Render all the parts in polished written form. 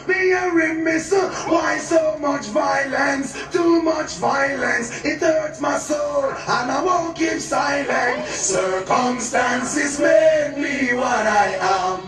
Me a remiss, why so much violence? Too much violence, it hurts my soul, and I won't keep silent. Circumstances made me what I am.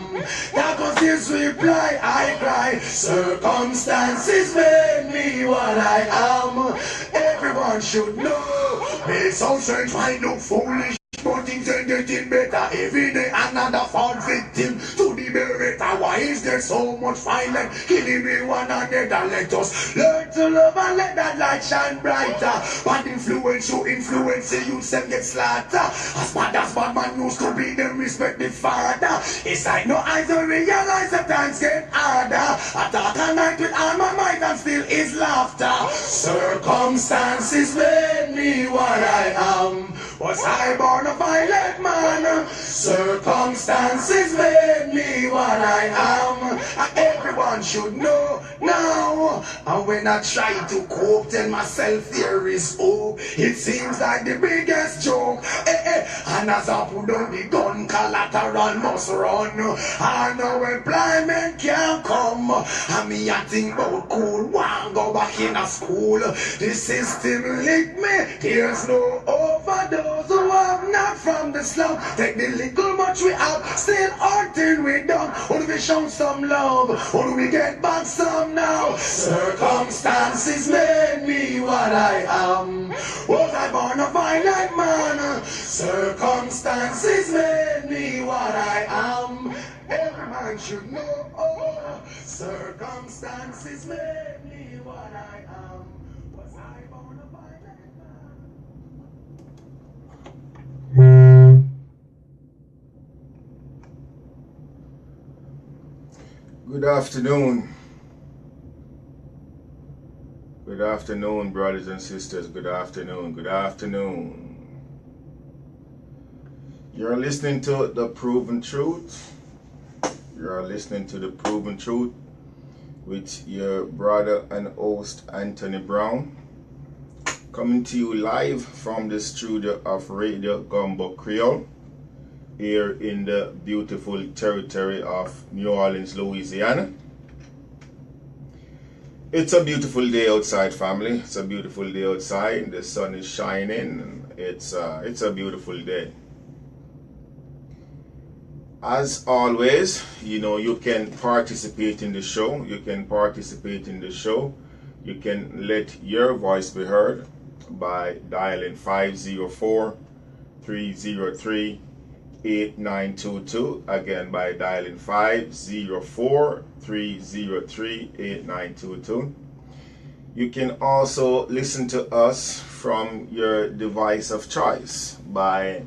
That was his reply, I cry. Circumstances made me what I am. Everyone should know. May some strange might look foolish, but things ain't getting better. Every day another fall victim to the beretta. Why is there so much violence killing me one another? Let us learn to love and let that light shine brighter. Bad influence you influence the youth them get slaughtered. As bad man used to be, them respect the father. It's like no eyes to realize that times get harder. I talk all night with all my might and still is laughter. Circumstances made me what I am. Was I born a violent man? Circumstances made me what I am. Everyone should know now. And when I try to cope, tell myself there is hope. It seems like the biggest joke. And as I put down the gun, collateral must run. And no employment can come. And me I think about cool, one go back in a school. The system lick me, there's no overdose. Those who have not from the slum, take the little much we have, still until we done. How do we show some love? How do we get back some now? Circumstances made me what I am. Was I born a violent man? Circumstances made me what I am. Every man should know. Oh, circumstances made me what I am. Was I born a violent man? Good afternoon. Good afternoon, brothers and sisters. Good afternoon. Good afternoon. You're listening to The Proven Truth. You're listening to The Proven Truth with your brother and host, Anthony Brown. Coming to you live from the studio of Radio Gumbo Creole here in the beautiful territory of New Orleans, Louisiana. It's a beautiful day outside, family. It's a beautiful day outside. The sun is shining. It's a beautiful day. As always, you know, you can participate in the show. You can participate in the show. You can let your voice be heard by dialing 504-303-8922. Again, by dialing 504-303-8922. You can also listen to us from your device of choice by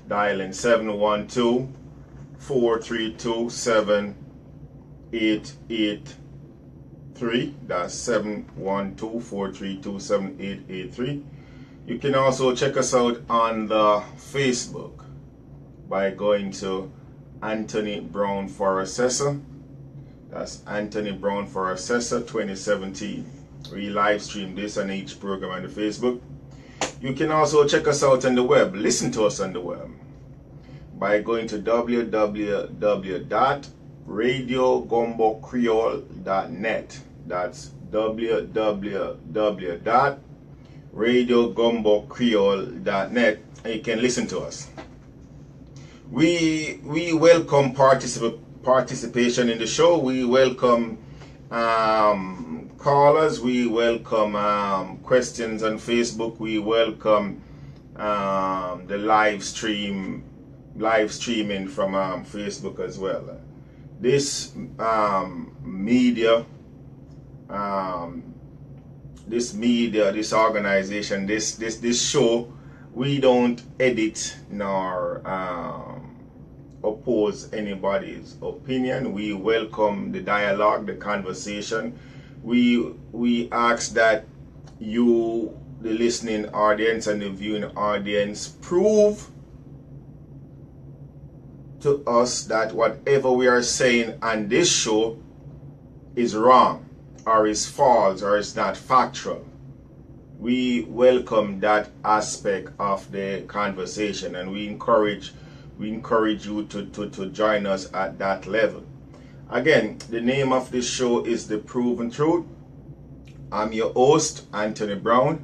dialing 712-432-7883. That's 712-432-7883. You can also check us out on the Facebook by going to Anthony Brown for Assessor. That's Anthony Brown for Assessor 2017. We live stream this on each program on the Facebook. You can also check us out on the web. Listen to us on the web by going to www.radiogumbocreole.net. That's www.radiogumbocreole.net, and you can listen to us. We welcome participation in the show. We welcome callers. We welcome questions on Facebook. We welcome the live streaming from Facebook as well. This this organization, this show, we don't edit nor oppose anybody's opinion. We welcome the dialogue, the conversation. We ask that you, the listening audience and the viewing audience, prove to us that whatever we are saying on this show is wrong or is false or is not factual. We welcome that aspect of the conversation, and we encourage you to join us at that level. Again, the name of this show is The Proven Truth. I'm your host, Anthony Brown.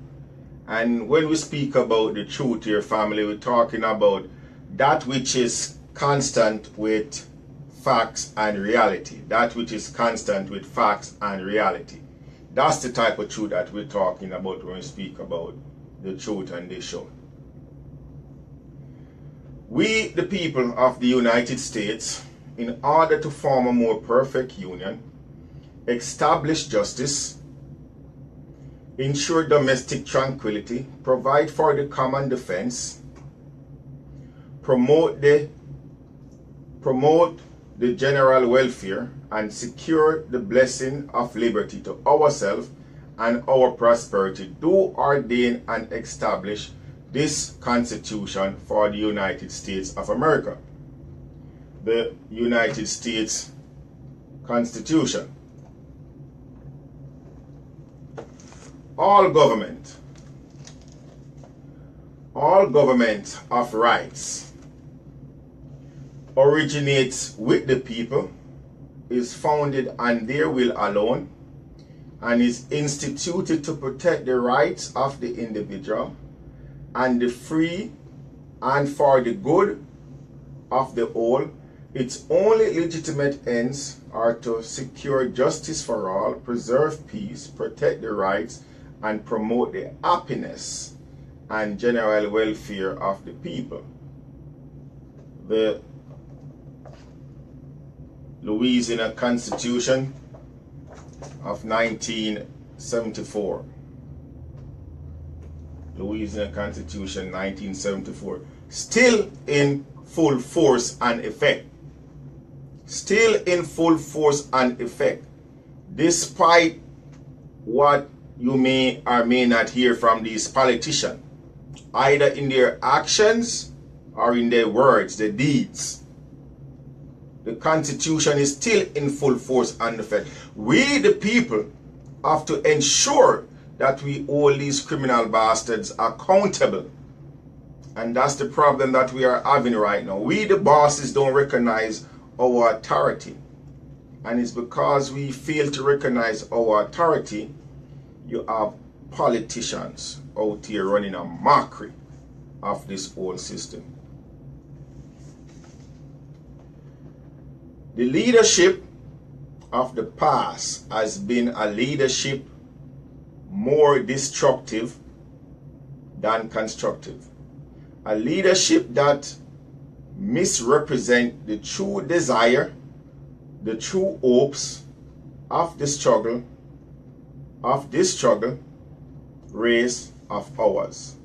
And when we speak about the truth here, family, we're talking about that which is constant with facts and reality. That which is constant with facts and reality. That's the type of truth that we're talking about when we speak about the truth on this show. We, the people of the United States, in order to form a more perfect union, establish justice, ensure domestic tranquility, provide for the common defense, promote the general welfare, and secure the blessing of liberty to ourselves and our prosperity, do ordain and establish this Constitution for the United States of America. The United States Constitution. All government of rights originates with the people, is founded on their will alone, and is instituted to protect the rights of the individual and the free and for the good of the whole. Its only legitimate ends are to secure justice for all, preserve peace, protect the rights, and promote the happiness and general welfare of the people. The Louisiana Constitution of 1974. Louisiana Constitution 1974. Still in full force and effect. Still in full force and effect. Despite what you may or may not hear from these politicians, either in their actions or in their words, the deeds. The Constitution is still in full force and effect. We, the people, have to ensure that we hold these criminal bastards accountable. And that's the problem that we are having right now. We, the bosses, don't recognize our authority. And it's because we fail to recognize our authority, you have politicians out here running a mockery of this whole system. The leadership of the past has been a leadership more destructive than constructive. A leadership that misrepresents the true desire, the true hopes of the struggle, race of ours.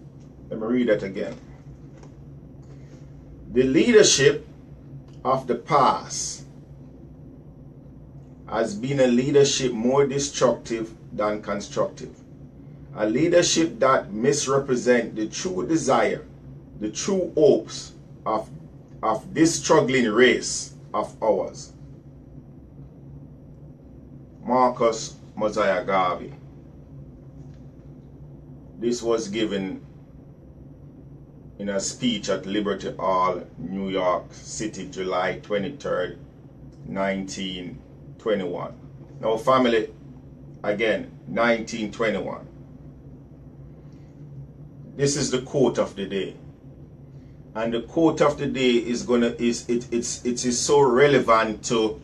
Let me read that again. The leadership of the past has been a leadership more destructive than constructive. A leadership that misrepresents the true desire, the true hopes of this struggling race of ours. Marcus Mosiah Garvey. This was given in a speech at Liberty Hall, New York City, July 23rd, 1921. Now, family, again, 1921. This is the quote of the day. And the quote of the day is it is so relevant to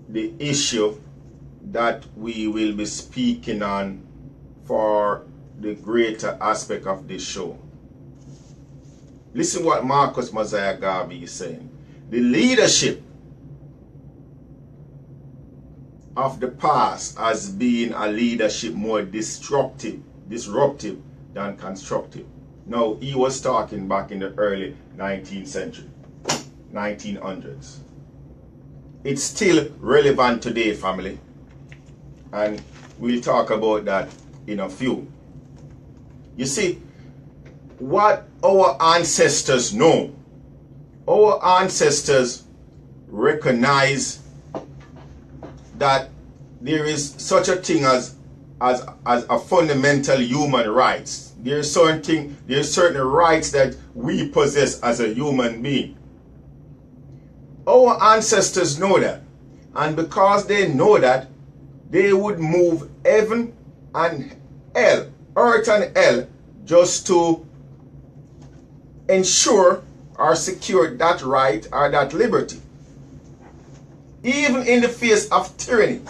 the issue that we will be speaking on for the greater aspect of this show. Listen what Marcus Mosiah Garvey is saying. The leadership of the past has been a leadership more disruptive than constructive. Now, he was talking back in the early 19th century, 1900s. It's still relevant today, family. And we'll talk about that in a few. You see, what our ancestors know, our ancestors recognize that there is such a thing as a fundamental human rights. There's certain rights that we possess as a human being. Our ancestors know that. And because they know that, they would move heaven and hell, earth and hell, just to ensure or secure that right or that liberty. Even in the face of tyranny,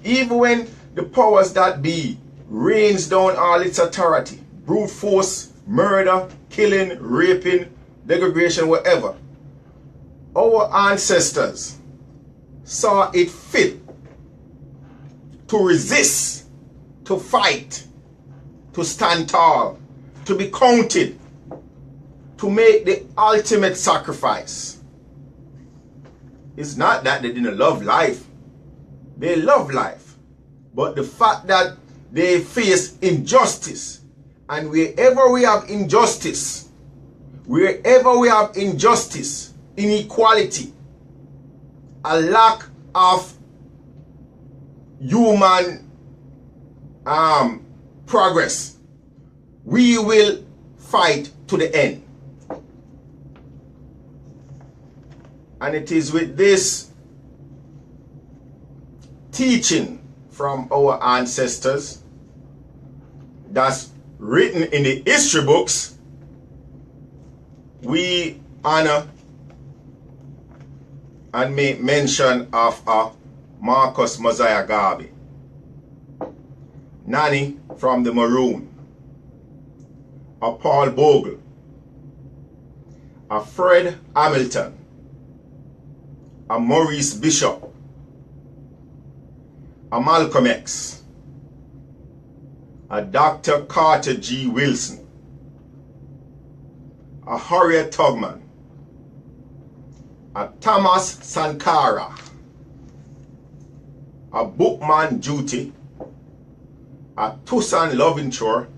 even when the powers that be rains down all its authority, brute force, murder, killing, raping, degradation, whatever, our ancestors saw it fit to resist, to fight, to stand tall, to be counted, to make the ultimate sacrifice. It's not that they didn't love life. They love life. But the fact that they face injustice, and wherever we have injustice, inequality, a lack of human progress, we will fight to the end. And it is with this teaching from our ancestors that's written in the history books, we honor and make mention of Marcus Mosiah Garvey, Nanny from the Maroon, a Paul Bogle, a Fred Hamilton, a Maurice Bishop, a Malcolm X, a Dr. Carter G. Wilson, a Harriet Tubman, a Thomas Sankara, a Bookman Juti, a Toussaint Louverture,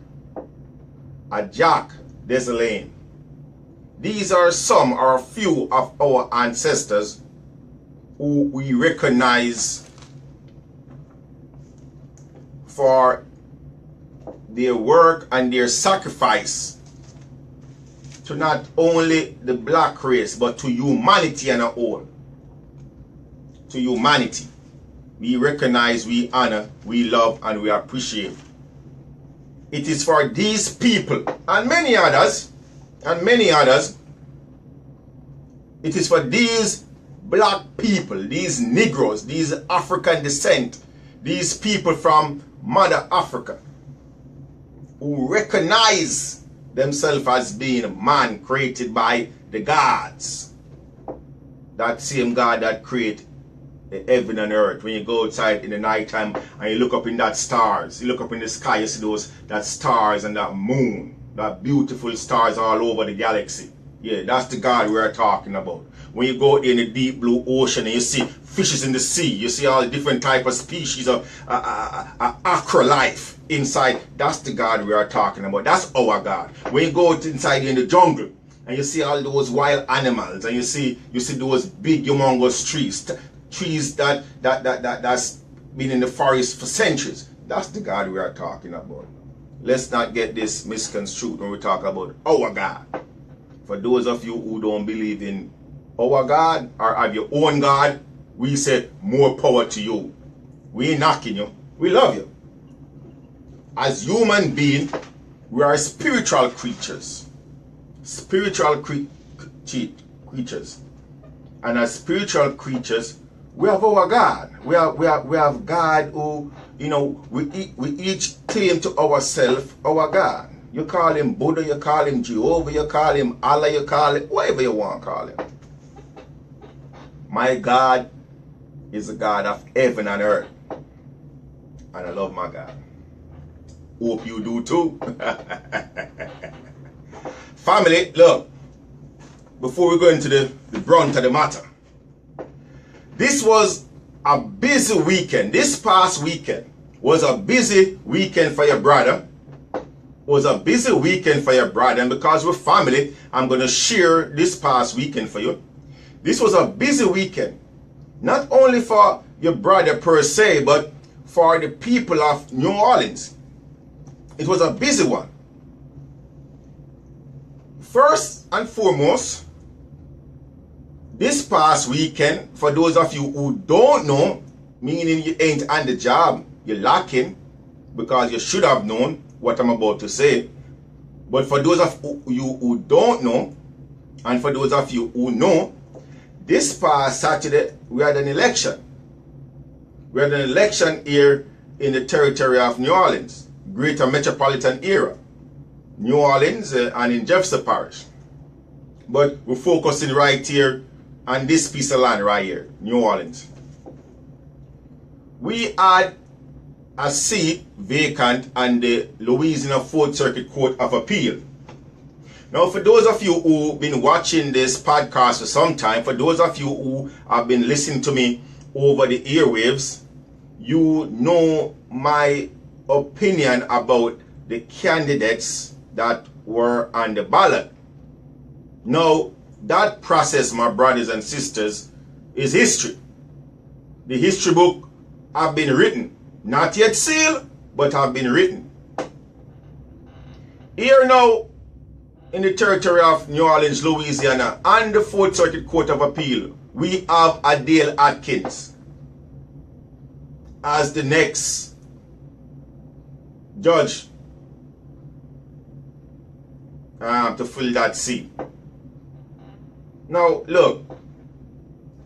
a Jack Dessalines. These are some or a few of our ancestors who we recognize for their work and their sacrifice to not only the black race, but to humanity as a whole. To humanity. We recognize, we honor, we love, and we appreciate. It is for these people and many others, it is for these black people, these Negroes, these African descent, these people from Mother Africa, who recognize themselves as being man created by the gods. That same God that created the heaven and earth. When you go outside in the night time and you look up in that stars, you look up in the sky, you see that stars and that moon, that beautiful stars all over the galaxy. Yeah, that's the God we're talking about. When you go in the deep blue ocean and you see fishes in the sea, you see all different type of species of aqua life inside. That's the God we are talking about. That's our God. When you go inside in the jungle and you see all those wild animals and you see those big humongous trees that's been in the forest for centuries. That's the God we are talking about. Let's not get this misconstrued when we talk about our God. For those of you who don't believe in our God or have your own God, we say more power to you. We ain't knocking you. We love you. As human beings, we are spiritual creatures. Spiritual creatures. And as spiritual creatures, we have our God. We have God who, we each claim to ourselves our God. You call him Buddha, you call him Jehovah, you call him Allah, you call him whatever you want to call him. My God is the God of heaven and earth. And I love my God. Hope you do too. Family, look, before we go into the brunt of the matter, this was a busy weekend. This past weekend was a busy weekend for your brother. Was a busy weekend for your brother. And because we're family, I'm going to share this past weekend for you. This was a busy weekend. Not only for your brother per se, but for the people of New Orleans. It was a busy one. First and foremost, this past weekend, for those of you who don't know, meaning you ain't on the job, you're lacking, because you should have known what I'm about to say. But for those of you who don't know, and for those of you who know, this past Saturday, we had an election. We had an election here in the territory of New Orleans, greater metropolitan area, New Orleans and in Jefferson Parish. But we're focusing right here on this piece of land right here, New Orleans. We had a seat vacant on the Louisiana 4th Circuit Court of Appeal. Now, for those of you who've been watching this podcast for some time, for those of you who have been listening to me over the airwaves, you know my opinion about the candidates that were on the ballot. Now, that process, my brothers and sisters, is history. The history book have been written. Not yet sealed, but have been written. Here now, in the territory of New Orleans, Louisiana, and the 4th Circuit Court of Appeal, we have Adele Atkins as the next judge to fill that seat. Now, look,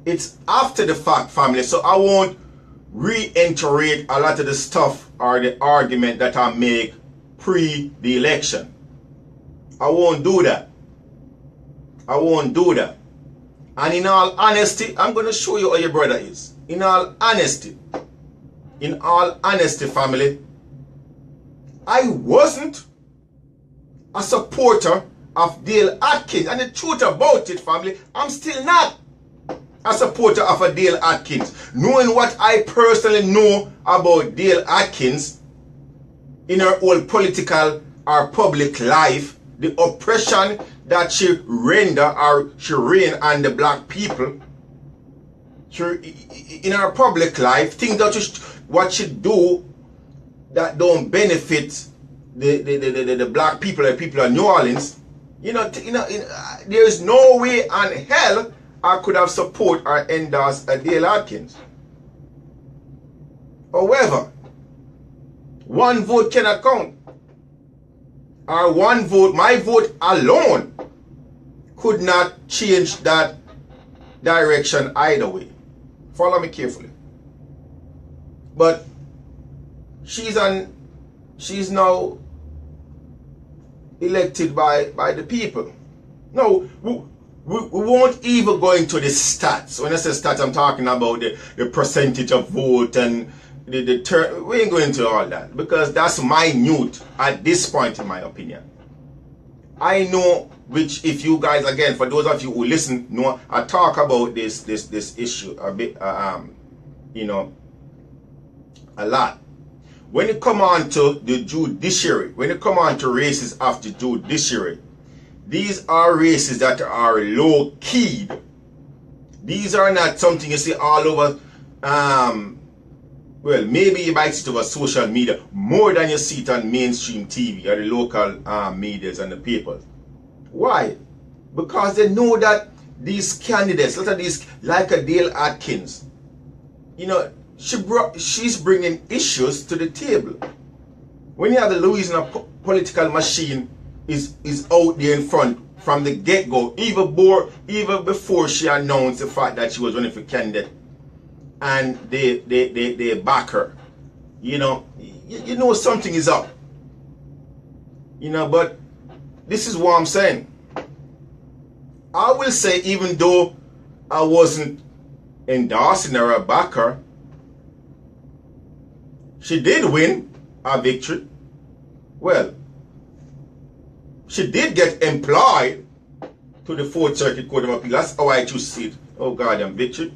it's after the fact, family, so I won't reiterate a lot of the stuff or the argument that I make pre the election. I won't do that. I won't do that. And in all honesty, I'm going to show you how your brother is. In all honesty, family, I wasn't a supporter of Dale Atkins. And the truth about it, family, I'm still not a supporter of a Dale Atkins. Knowing what I personally know about Dale Atkins in her whole political or public life, the oppression that she ran on the black people, in her public life, things that what she do that don't benefit the black people and people of New Orleans, there is no way on hell I could have support or endorsed Dale Atkins. However, one vote cannot count. Or one vote, my vote alone, could not change that direction either way. Follow me carefully. But she's now elected by the people. No, we won't even go into the stats. When I say stats, I'm talking about the percentage of vote and we ain't going into all that, because that's minute at this point in my opinion. I know, which if you guys, again, for those of you who listen, know I talk about this issue a bit, a lot. When it come on to the judiciary, when it come on to races of the judiciary, these are races that are low-keyed. These are not something you see all over. Well, maybe you might see it over social media more than you see it on mainstream TV or the local medias and the papers. Why? Because they know that these candidates, a lot of these, like Adele Atkins, she's bringing issues to the table. When you have the Louisiana political machine is out there in front from the get-go, even before she announced the fact that she was running for candidate, and they back her. You know something is up. But this is what I'm saying. I will say, even though I wasn't endorsing her or back her, she did win a victory. Well, she did get employed to the 4th Circuit Court of Appeal. That's how I choose to see it. Oh God, I'm victory.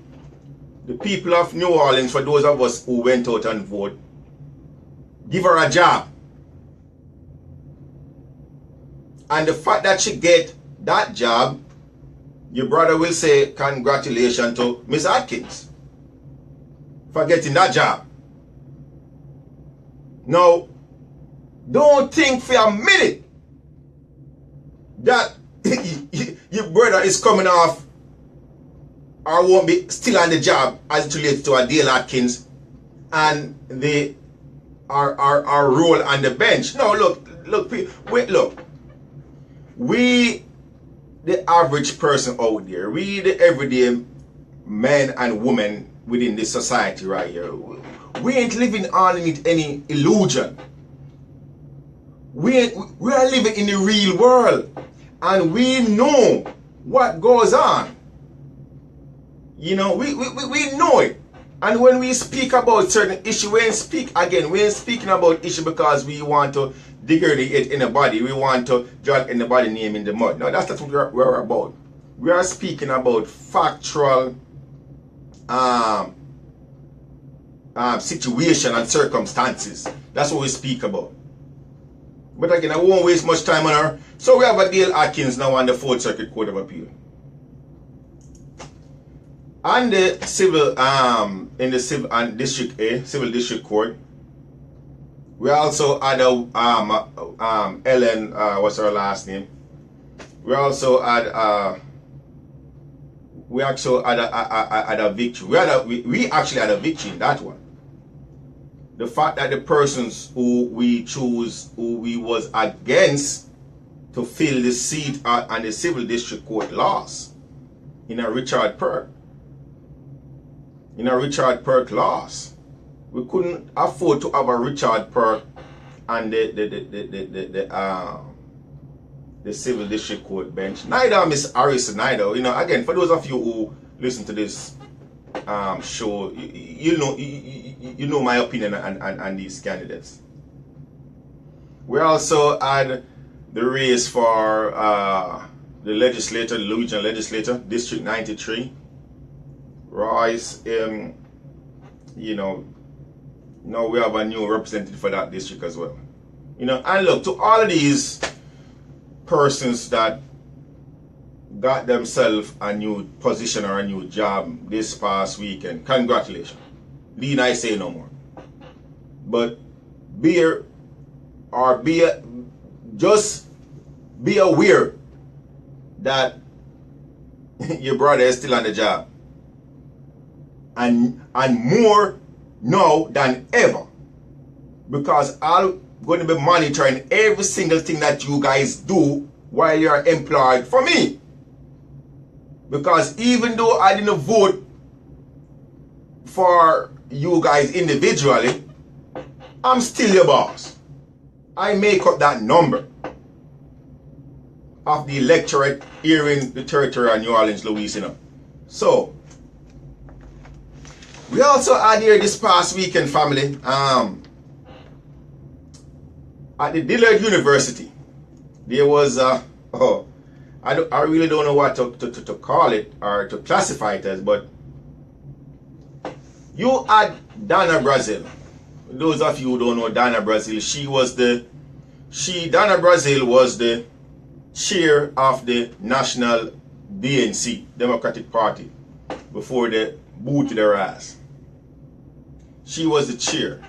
The people of New Orleans, for those of us who went out and voted, give her a job. And the fact that she get that job, your brother will say congratulations to Miss Atkins for getting that job. Now, don't think for a minute that your brother is coming off or won't be still on the job as it relates to a Dale Atkins and our role on the bench. No, look, we, the average person out there, we the everyday men and women within this society right here, we ain't living on any illusion. We are living in the real world, and we know what goes on. You know, we know it. And when we speak about certain issue, we ain't speaking about issue because we want to degrade it in the body. We want to drag in the body name in the mud. No, that's not what we're about. We are speaking about factual situation and circumstances. That's what we speak about. But again, I won't waste much time on her. So we have a Dale Atkins now on the 4th Circuit Court of Appeal. And the civil, in the civil and District A, Civil District Court, we also had a Ellen, what's her last name? We also had a victory. We actually had a victory in that one. The fact that the persons who we choose, who we was against to fill the seat on the Civil District Court lost in a Richard Perk. In a Richard Perk loss. We couldn't afford to have a Richard Perk and the Civil District Court bench. Neither Miss Harrison, neither. You know, again, for those of you who listen to this show, you know my opinion on these candidates. We also had the race for the legislator, the Louisiana legislator, District 93. Royce, you know, now we have a new representative for that district as well. You know, and look, to all of these persons that got themselves a new position or a new job this past weekend, congratulations. Need I say no more. But just be aware that your brother is still on the job. And more now than ever, because I'm going to be monitoring every single thing that you guys do while you're employed for me. Because even though I didn't vote for you guys individually, I'm still your boss. I make up that number of the electorate here in the territory of New Orleans, Louisiana. So we also had here this past weekend, family, at the Dillard University. There was I really don't know what to call it or to classify it as, but you had Donna Brazil. Those of you who don't know Donna Brazil, Donna Brazil was the chair of the National DNC, Democratic Party, before they booted her ass. She was the chair.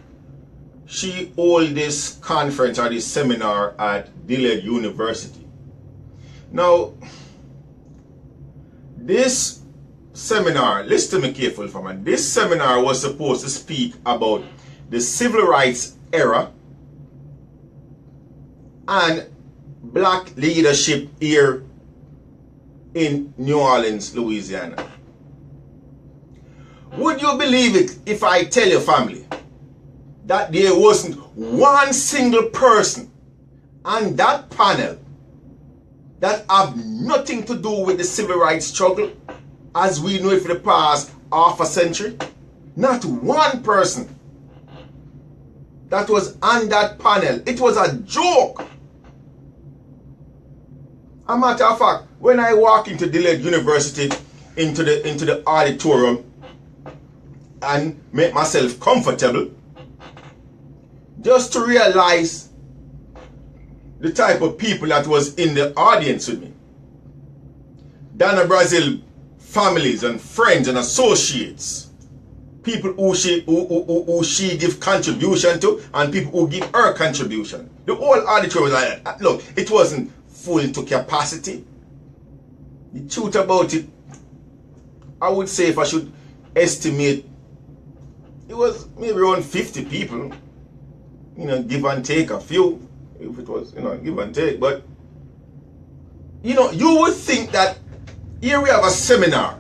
She held this conference or this seminar at Dillard University. Now, this seminar, listen to me carefully for a minute. This seminar was supposed to speak about the civil rights era and black leadership here in New Orleans, Louisiana. Would you believe it if I tell your family that there wasn't one single person on that panel that have nothing to do with the civil rights struggle as we know it for the past half a century? Not one person that was on that panel. It was a joke. A matter of fact, when I walk into Dillard University into the auditorium and make myself comfortable, just to realize the type of people that was in the audience with me. Donna Brazil families and friends and associates, people who she give contribution to and people who give her contribution. The whole auditorium was like that. Look, it wasn't full to capacity. The truth about it, I would say if I should estimate, it was maybe around 50 people, you know, give and take a few, if it was, you know, give and take. But, you know, you would think that here we have a seminar,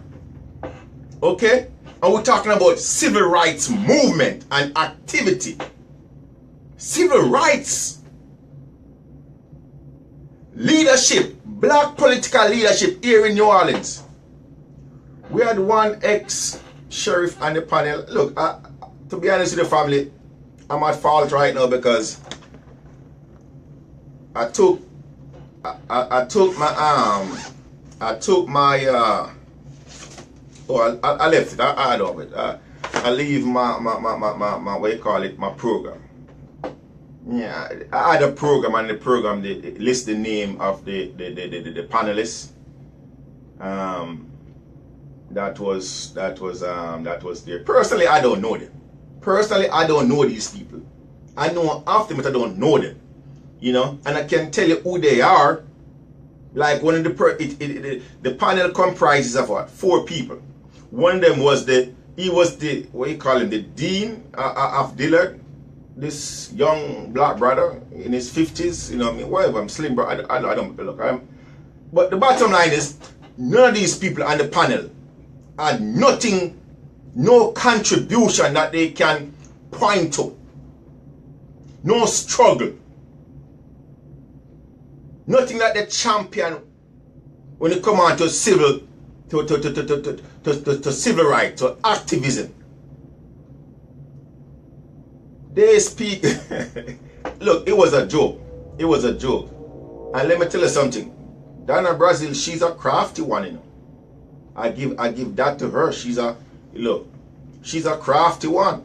okay? And we're talking about civil rights movement and activity. Civil rights. Leadership, black political leadership here in New Orleans. We had one ex-sheriff on the panel. Look, to be honest with the family, I'm at fault right now because I took my I left it. I had of it. I leave my what you call it, my program. Yeah, I had a program, and the program they list the name of the panelists. That was there. Personally, I don't know them. Personally, I don't know these people. I know of them, but I don't know them. You know, and I can tell you who they are. Like one of the panel comprises of what? 4 people. One of them was he was the what you call him, the dean of Dillard. This young black brother in his 50s, you know what I mean, whatever, I'm slim, bro, I don't look, but the bottom line is, none of these people on the panel had nothing, no contribution that they can point to, no struggle, nothing that they champion when it come on to civil, to civil rights, to activism. They speak. Look, it was a joke. It was a joke. And let me tell you something. Donna Brazil, she's a crafty one, you know. I give that to her. She's a crafty one.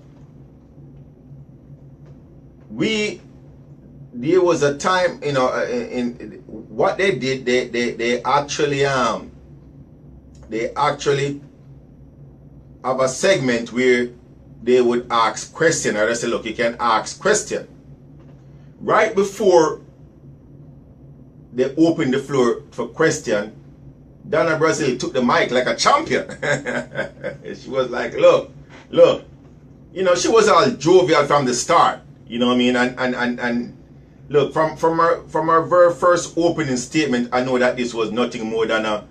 There was a time, you know, in what they did, they actually have a segment where they would ask question, or they say, look, you can ask question. Right before they opened the floor for question, Donna Brazil took the mic like a champion. She was like, look, you know, she was all jovial from the start, you know what I mean? And look, from her very first opening statement, I know that this was nothing more than a,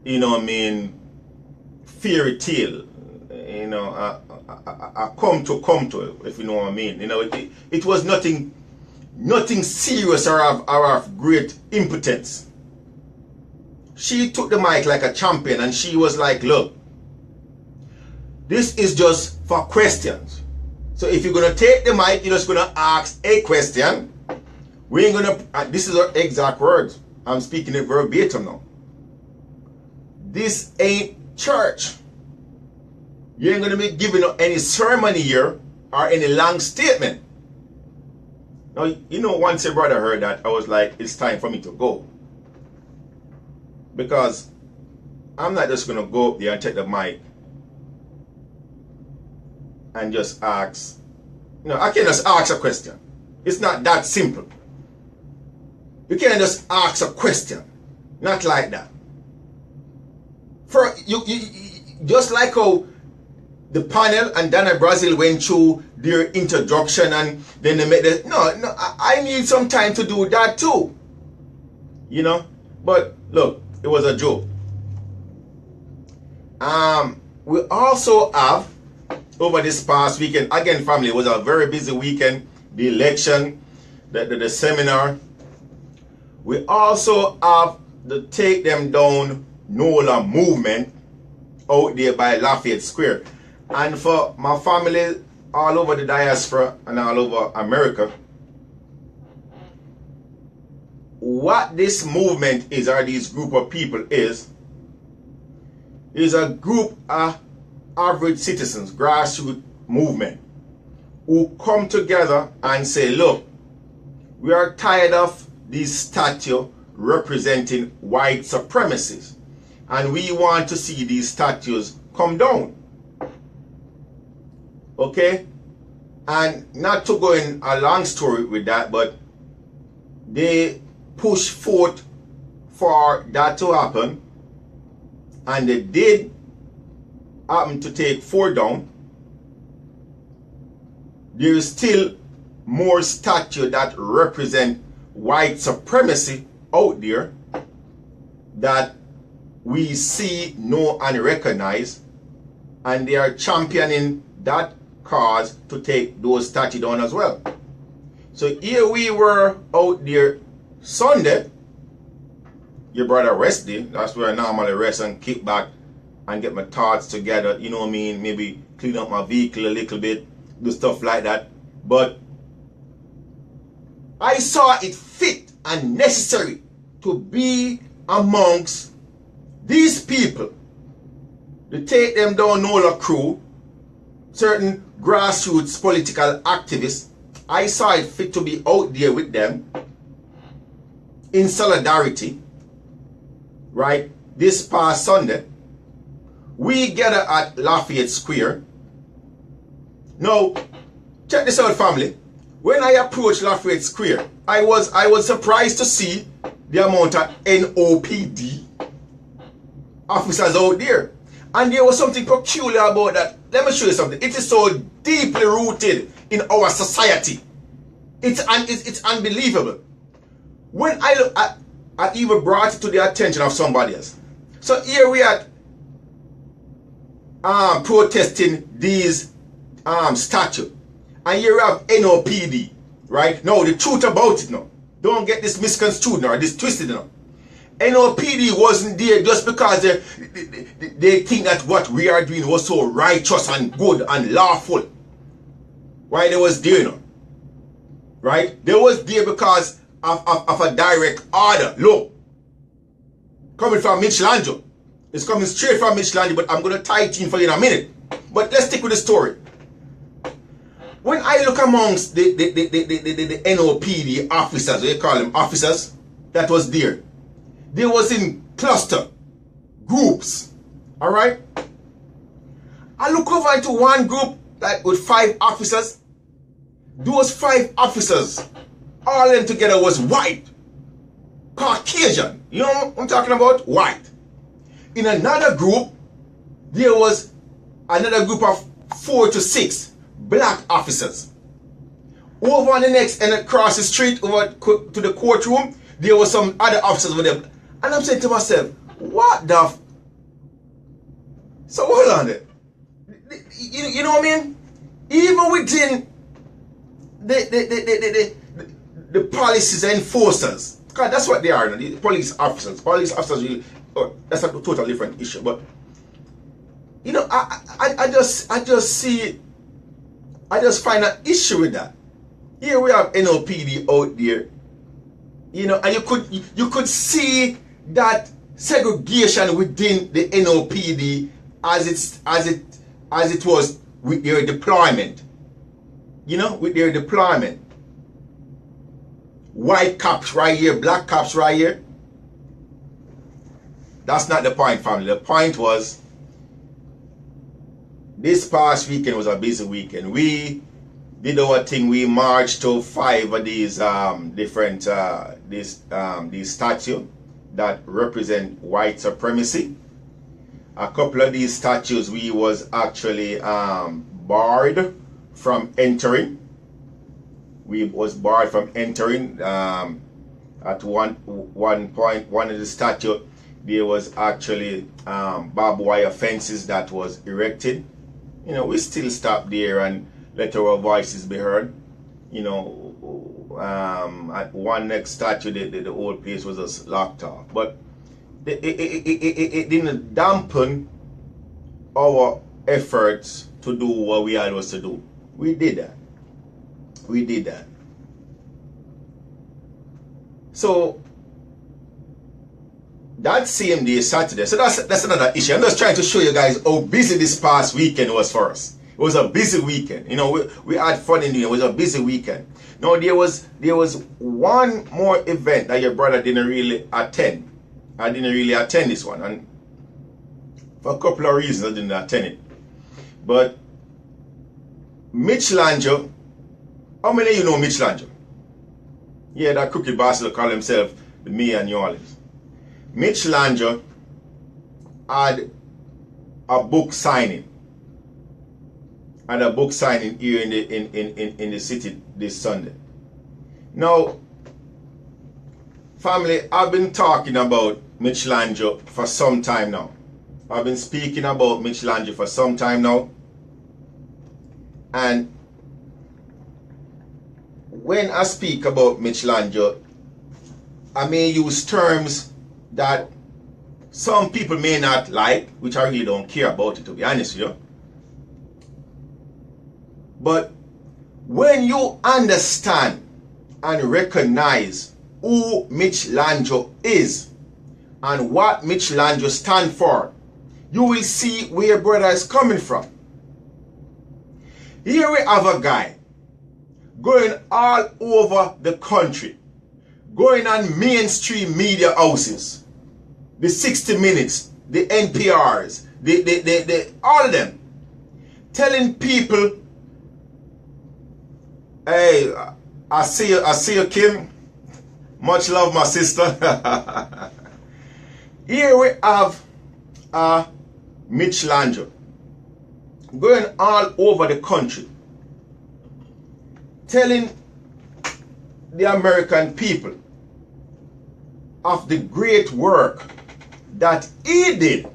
you know what I mean, fairy tale, you know, I come to, if you know what I mean. You know, it was nothing serious or of great impotence. She took the mic like a champion, and she was like, look, this is just for questions. So if you're going to take the mic, you're just going to ask a question. We ain't going to, this is her exact words. I'm speaking it verbatim now. This ain't church. You ain't going to be giving any sermon here or any long statement. Now, you know, once your brother heard that, I was like, it's time for me to go. Because I'm not just going to go up there and take the mic and just ask. You know, I can't just ask a question. It's not that simple. You can't just ask a question. Not like that. For you just like how the panel and Donna Brazil went through their introduction and then they made the no, I need some time to do that too. You know? But look, it was a joke. We also have over this past weekend, again family, it was a very busy weekend, the election, the seminar. We also have the Take Them Down NOLA movement out there by Lafayette Square. And for my family all over the diaspora and all over America, what this movement is, or this group of people is a group of average citizens, grassroots movement, who come together and say, look, we are tired of this statue representing white supremacists, and we want to see these statues come down. Okay? And not to go in a long story with that, but they push forth for that to happen, and they did, happen to take 4 down, there is still more statue that represent white supremacy out there that we see, know, and recognize, and they are championing that cause to take those statues down as well. So here we were out there Sunday, your brother rest day. That's where I normally rest and kick back and get my thoughts together, you know what I mean, maybe clean up my vehicle a little bit, do stuff like that. But I saw it fit and necessary to be amongst these people, to take them down NOLA crew, certain grassroots political activists. I saw it fit to be out there with them in solidarity, right? This past Sunday, we gather at Lafayette Square. Now, check this out, family. When I approached Lafayette Square, I was surprised to see the amount of NOPD officers out there. And there was something peculiar about that. Let me show you something. It is so deeply rooted in our society. It's unbelievable. When I look at, I even brought it to the attention of somebody else. So here we are protesting these statues. And here we have NOPD, right? Now, the truth about it now. Don't get this misconstrued now, or this twisted now. NOPD wasn't there just because they think that what we are doing was so righteous and good and lawful. Why they was there now? Right? They was there because of a direct order. Look, coming from Mitch. It's coming straight from Mitch, but I'm going to tie it in for you in a minute. But let's stick with the story. When I look amongst the NOPD officers, they call them officers, that was there. They was in cluster, groups, all right? I look over into one group, like with 5 officers. Those 5 officers, all of them together was white, Caucasian. You know what I'm talking about? White. In another group, there was another group of 4 to 6 black officers. Over on the next and across the street over to the courtroom, there were some other officers with them. And I'm saying to myself, what the so hold on there. You know what I mean? Even within the policies and enforcers, because that's what they are, the police officers. Police officers really, that's a totally different issue. But you know, I just find an issue with that. Here we have NOPD out there, you know, and you could see that segregation within the NOPD as it was with their deployment. You know, with their deployment. White cops right here, black cops right here. That's not the point, family. The point was, this past weekend was a busy weekend. We did our thing. We marched to 5 of these different these statues that represent white supremacy. A couple of these statues we was actually barred from entering. We was barred from entering. At one point, one of the statues, there was actually barbed wire fences that was erected. You know, we still stopped there and let our voices be heard. You know, at one next statue, the whole place was just locked off. But it didn't dampen our efforts to do what we had was to do. We did that. We did that. So that same day, Saturday, so that's another issue. I'm just trying to show you guys how busy this past weekend was for us. It was a busy weekend. You know, we had fun in it. It was a busy weekend. Now there was one more event that your brother didn't really attend. I didn't really attend this one, and for a couple of reasons I didn't attend it. But Mitch, how many of you know Mitch? Yeah, that crooked bastard call himself the Mayor of New Orleans. Mitch had a book signing. And a book signing here in the city this Sunday. Now, family, I've been talking about Mitch Lange for some time now. I've been speaking about Mitch Lange for some time now. And when I speak about Mitch Lange, I may use terms that some people may not like, which I really don't care about it, to be honest with you. But when you understand and recognize who Mitch Lange is and what Mitch Lange stands for, you will see where brother is coming from. Here we have a guy going all over the country, going on mainstream media houses, the 60 Minutes, the NPRs, all of them, telling people, hey, I see you, Kim. Much love, my sister. Here we have Mitch Lange going all over the country, telling the American people of the great work that he did.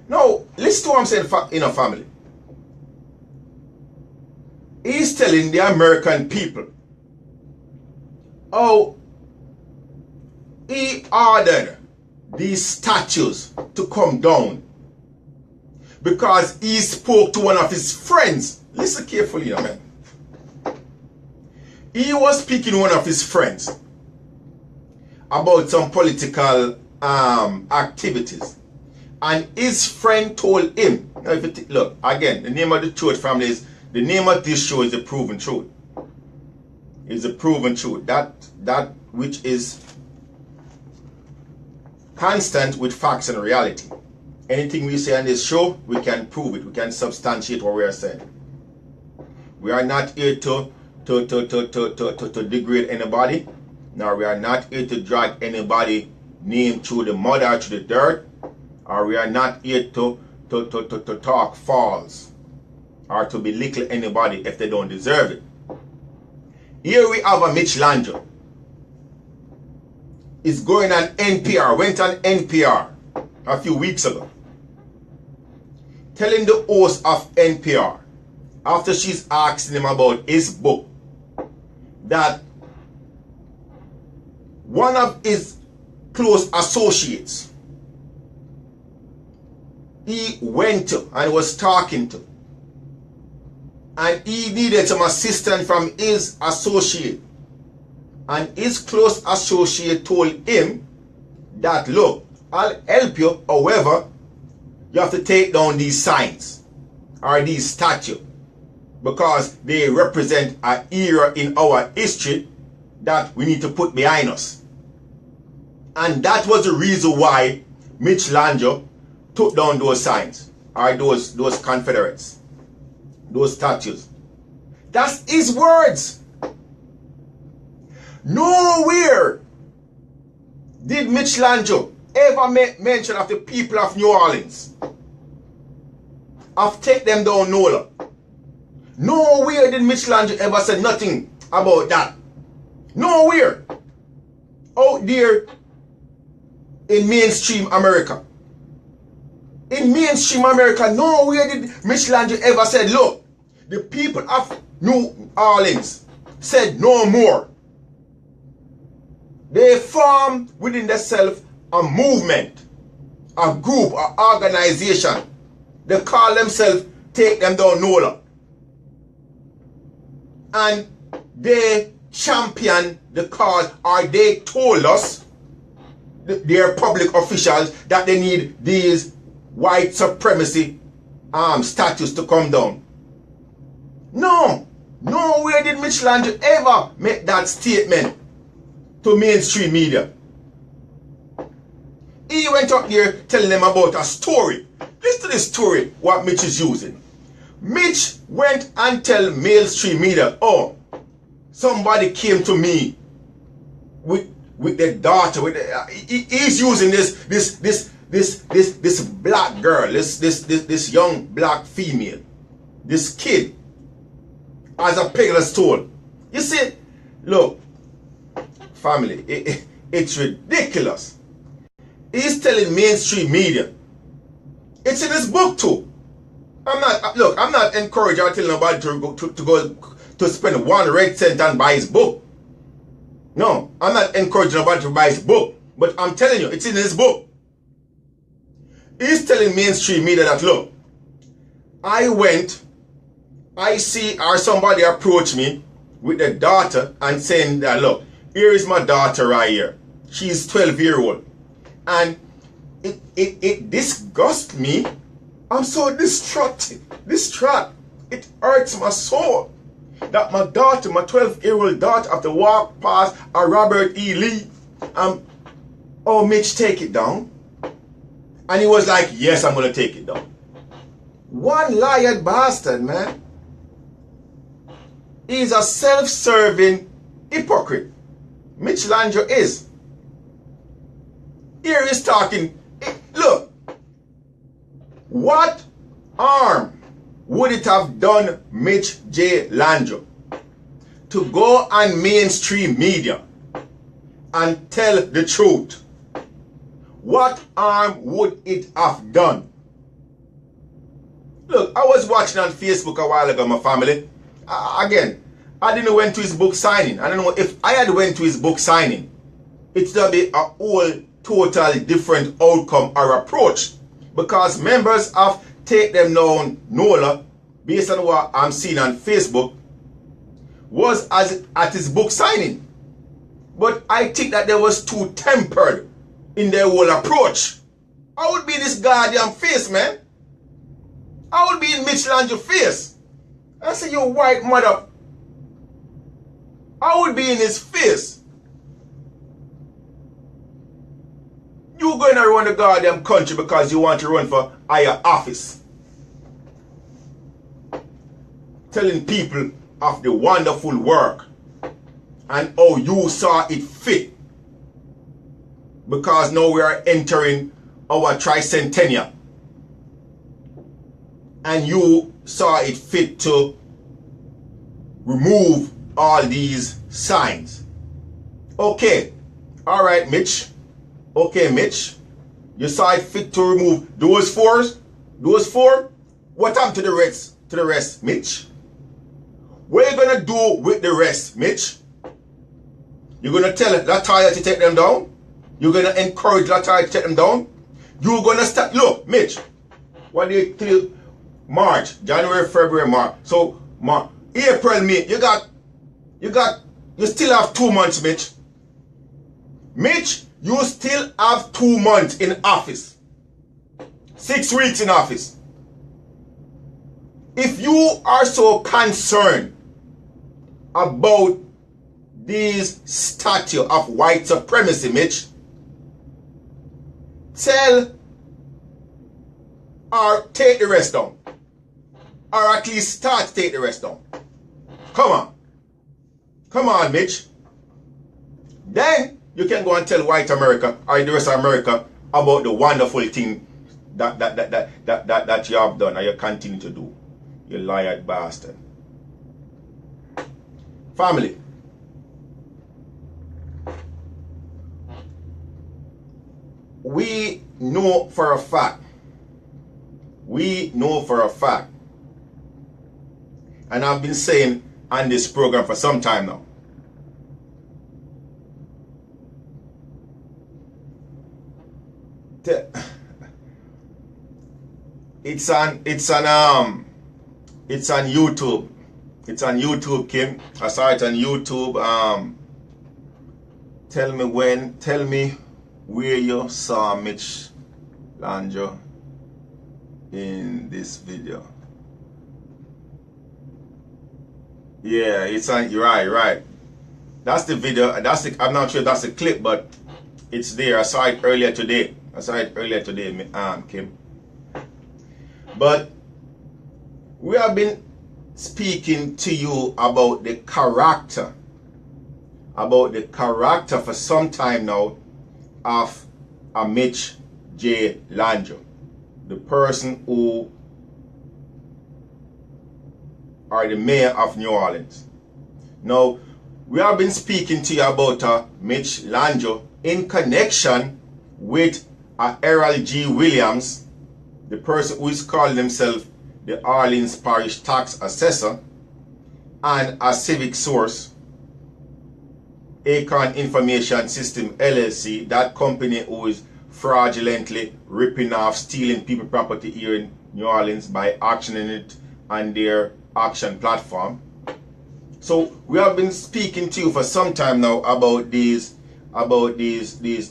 Now, listen to what I'm saying in a family. He's telling the American people how he ordered these statues to come down because he spoke to one of his friends. Listen carefully now, man. He was speaking to one of his friends about some political activities. And his friend told him, now if you look, again, the name of the church family is, the name of this show is The Proven Truth. It's the proven truth. That which is constant with facts and reality. Anything we say on this show, we can prove it. We can substantiate what we are saying. We are not here to degrade anybody. Nor we are not here to drag anybody name through the mud or through the dirt. Or we are not here to talk false or to belittle anybody if they don't deserve it. Here we have a Mitch Lange. Is going on NPR, went on NPR a few weeks ago, telling the host of NPR, after she's asking him about his book, that one of his close associates he went to and was talking to, and he needed some assistance from his associate, and his close associate told him that, look, I'll help you, however, you have to take down these signs or these statues because they represent an era in our history that we need to put behind us. And that was the reason why Mitch Lange took down those signs or those Confederates, those statues. That's his words. Nowhere did Mitch Lange ever make mention of the people of New Orleans. I've taken them down NOLA. Nowhere did Mitch Lange ever say nothing about that. Nowhere. Out there in mainstream America. In mainstream America, nowhere did Mitch Lange ever said, look, the people of New Orleans said no more. They formed within themselves a movement, a group, an organization. They call themselves Take Them Down NOLA. And they champion the cause, or they told us, their public officials, that they need these white supremacy statues to come down. No, nowhere did Mitch Lange ever make that statement to mainstream media. He went up there telling them about a story. Listen to this story, what Mitch is using. Mitch went and tell mainstream media, oh, somebody came to me with their daughter. He's using this this black girl, this young black female, this kid, as a pedestal. You see, look, family, it's ridiculous. He's telling mainstream media. It's in his book too. I'm not encouraging or telling nobody to go to spend 1 red cent and buy his book. No, I'm not encouraging nobody to buy his book. But I'm telling you, it's in his book. He's telling mainstream media that, look, I see or somebody approach me with their daughter and saying that, look, here is my daughter right here. She's 12-year-old. And it disgusts me. I'm so distraught. It hurts my soul that my daughter, my 12-year-old daughter, have to walk past a Robert E. Lee. Oh, Mitch, take it down. And he was like, yes, I'm going to take it down. One liar bastard, man. He's a self-serving hypocrite. Mitch Landry is. Here he's talking. Look. What harm would it have done Mitch J. Landry to go on mainstream media and tell the truth? What harm would it have done? Look, I was watching on Facebook a while ago, my family. Again, I didn't went to his book signing. I don't know if I had went to his book signing, it's going to be a whole total different outcome or approach. Because members of Take Them Down NOLA, based on what I'm seeing on Facebook, was at his book signing. But I think that they was too tempered in their whole approach. I would be in this goddamn face, man. I would be in Mitch Landry's face. I say, you white mother. I would be in his face. You going around the goddamn country because you want to run for higher office. Telling people of the wonderful work and how you saw it fit. Because now we are entering our tricentennial. And you saw it fit to remove all these signs. Okay. All right, Mitch. Okay, Mitch. You saw it fit to remove those four? Those four? What happened to the rest? To the rest, Mitch? What are you gonna do with the rest, Mitch? You're gonna tell Latoya to take them down? You're gonna encourage Latoya to take them down? You're gonna start. Look, Mitch. What do you till March, January, February, March? So April, May. You still have 2 months, Mitch. Mitch, you still have 2 months in office. 6 weeks in office. If you are so concerned about these statue of white supremacy, Mitch, tell or take the rest down. Or at least start to take the rest down. Come on. Come on, Mitch. Then you can go and tell white America or the rest of America about the wonderful thing that you have done or you continue to do. You liar bastard. Family. We know for a fact. And I've been saying on this program for some time now. It's on YouTube. It's on YouTube, Kim. I saw it on YouTube. Tell me where you saw Mitch Landry in this video. Yeah, it's on. You're right. That's the video. I'm not sure if that's the clip, but it's there. I saw it earlier today. Kim. But we have been speaking to you about the character. For some time now of a Mitch J. Lange, the person who are the mayor of New Orleans. Now, we have been speaking to you about Mitch Lange in connection with Errol G. Williams, the person who is calling himself the Orleans Parish Tax Assessor, and a Civic Source, Acorn Information System LLC, that company who is fraudulently ripping off, stealing people property here in New Orleans by auctioning it on their auction platform. So we have been speaking to you for some time now about these criminals.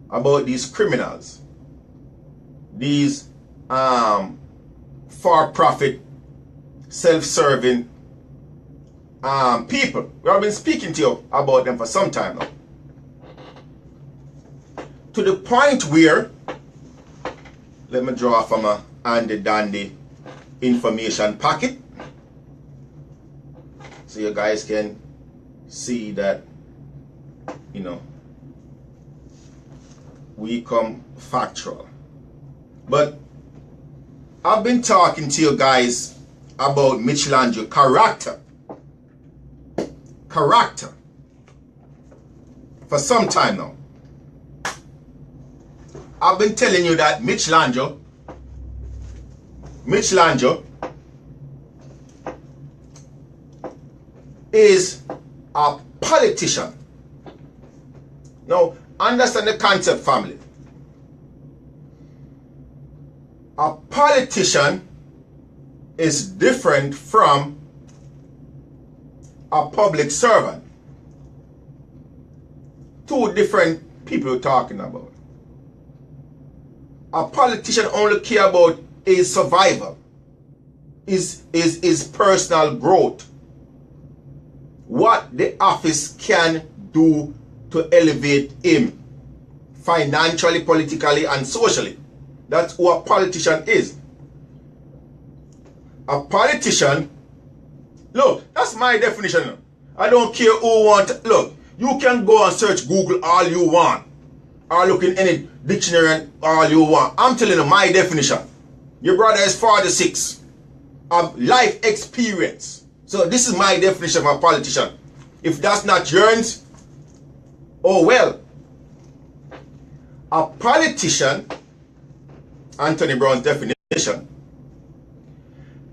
About these criminals. These for-profit, self-serving people. We have been speaking to you about them for some time now. To the point where, let me draw from a handy dandy information packet so you guys can see that, you know, we come factual. But I've been talking to you guys about Mitch Lange character for some time now. I've been telling you that Mitch Lange is a politician. Now, understand the concept, family. A politician is different from a public servant. Two different people we're talking about. A politician only care about his survival, his personal growth, what the office can do to elevate him financially, politically, and socially. That's who a politician is. A politician, look, that's my definition. I don't care who want. Look, you can go and search Google all you want, or look in any dictionary all you want. I'm telling you my definition. Your brother is 46 of life experience. So this is my definition of a politician. If that's not yours, oh well. A politician, Anthony Brown's definition,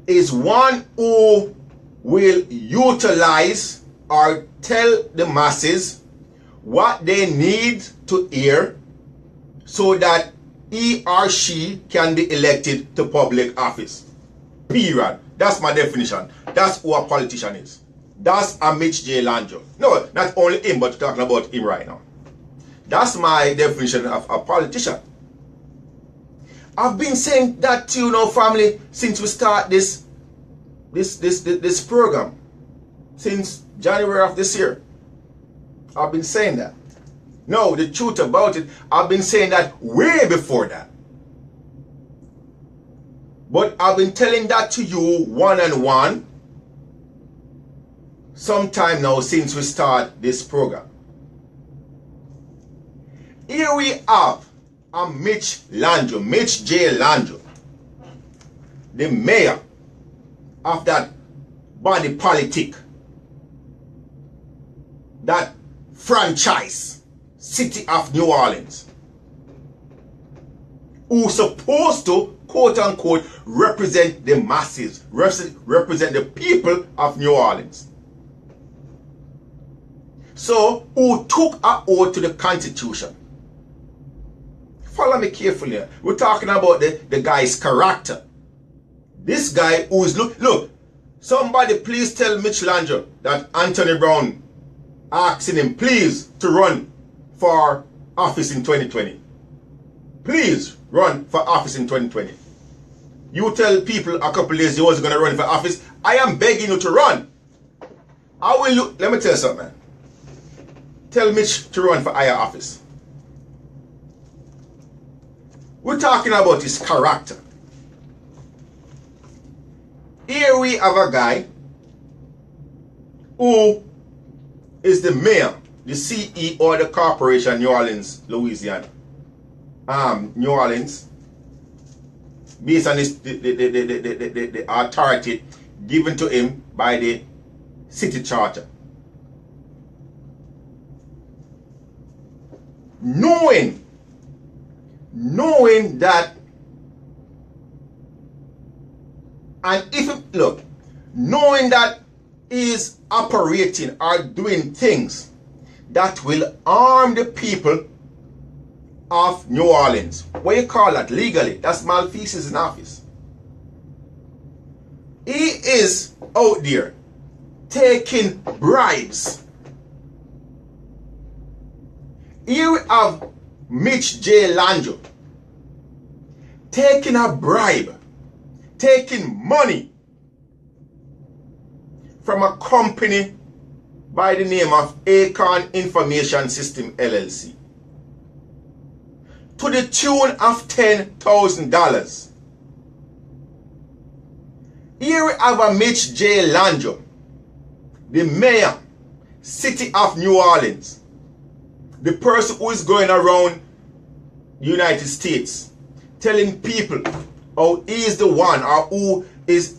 is one who will utilize or tell the masses what they need to hear so that he or she can be elected to public office. Period. That's my definition. That's who a politician is. That's a Mitch J. Lange. No, not only him, but talking about him right now. That's my definition of a politician. I've been saying that to you now, family, since we start this program. Since January of this year. I've been saying that. No, the truth about it, I've been saying that way before that. But I've been telling that to you one-on-one sometime now since we start this program. Here we have a Mitch Lange, Mitch J. Lange, the mayor of that body politic, that franchise city of New Orleans, who's supposed to, quote unquote, represent the masses, represent the people of New Orleans. So, who took an oath to the Constitution. Follow me carefully. We're talking about the guy's character. This guy who is, look, somebody please tell Mitch Lange that Anthony Brown asking him please to run for office in 2020. Please run for office in 2020. You tell people a couple days you wasn't going to run for office. I am begging you to run. I will look. Let me tell you something, man. Tell Mitch to run for higher office. We're talking about his character. Here we have a guy who is the mayor, the CEO of the corporation, New Orleans, Louisiana. New Orleans, based on this, the authority given to him by the city charter. Knowing that, and if, look, knowing that he is operating or doing things that will harm the people of New Orleans. What you call that legally? That's malfeasance in office. He is out there taking bribes. Here we have Mitch J. Lanjo taking a bribe, taking money from a company by the name of Acorn Information System LLC to the tune of $10,000. Here we have a Mitch J. Lanjo, the mayor, city of New Orleans, the person who is going around the United States telling people how he is the one or who is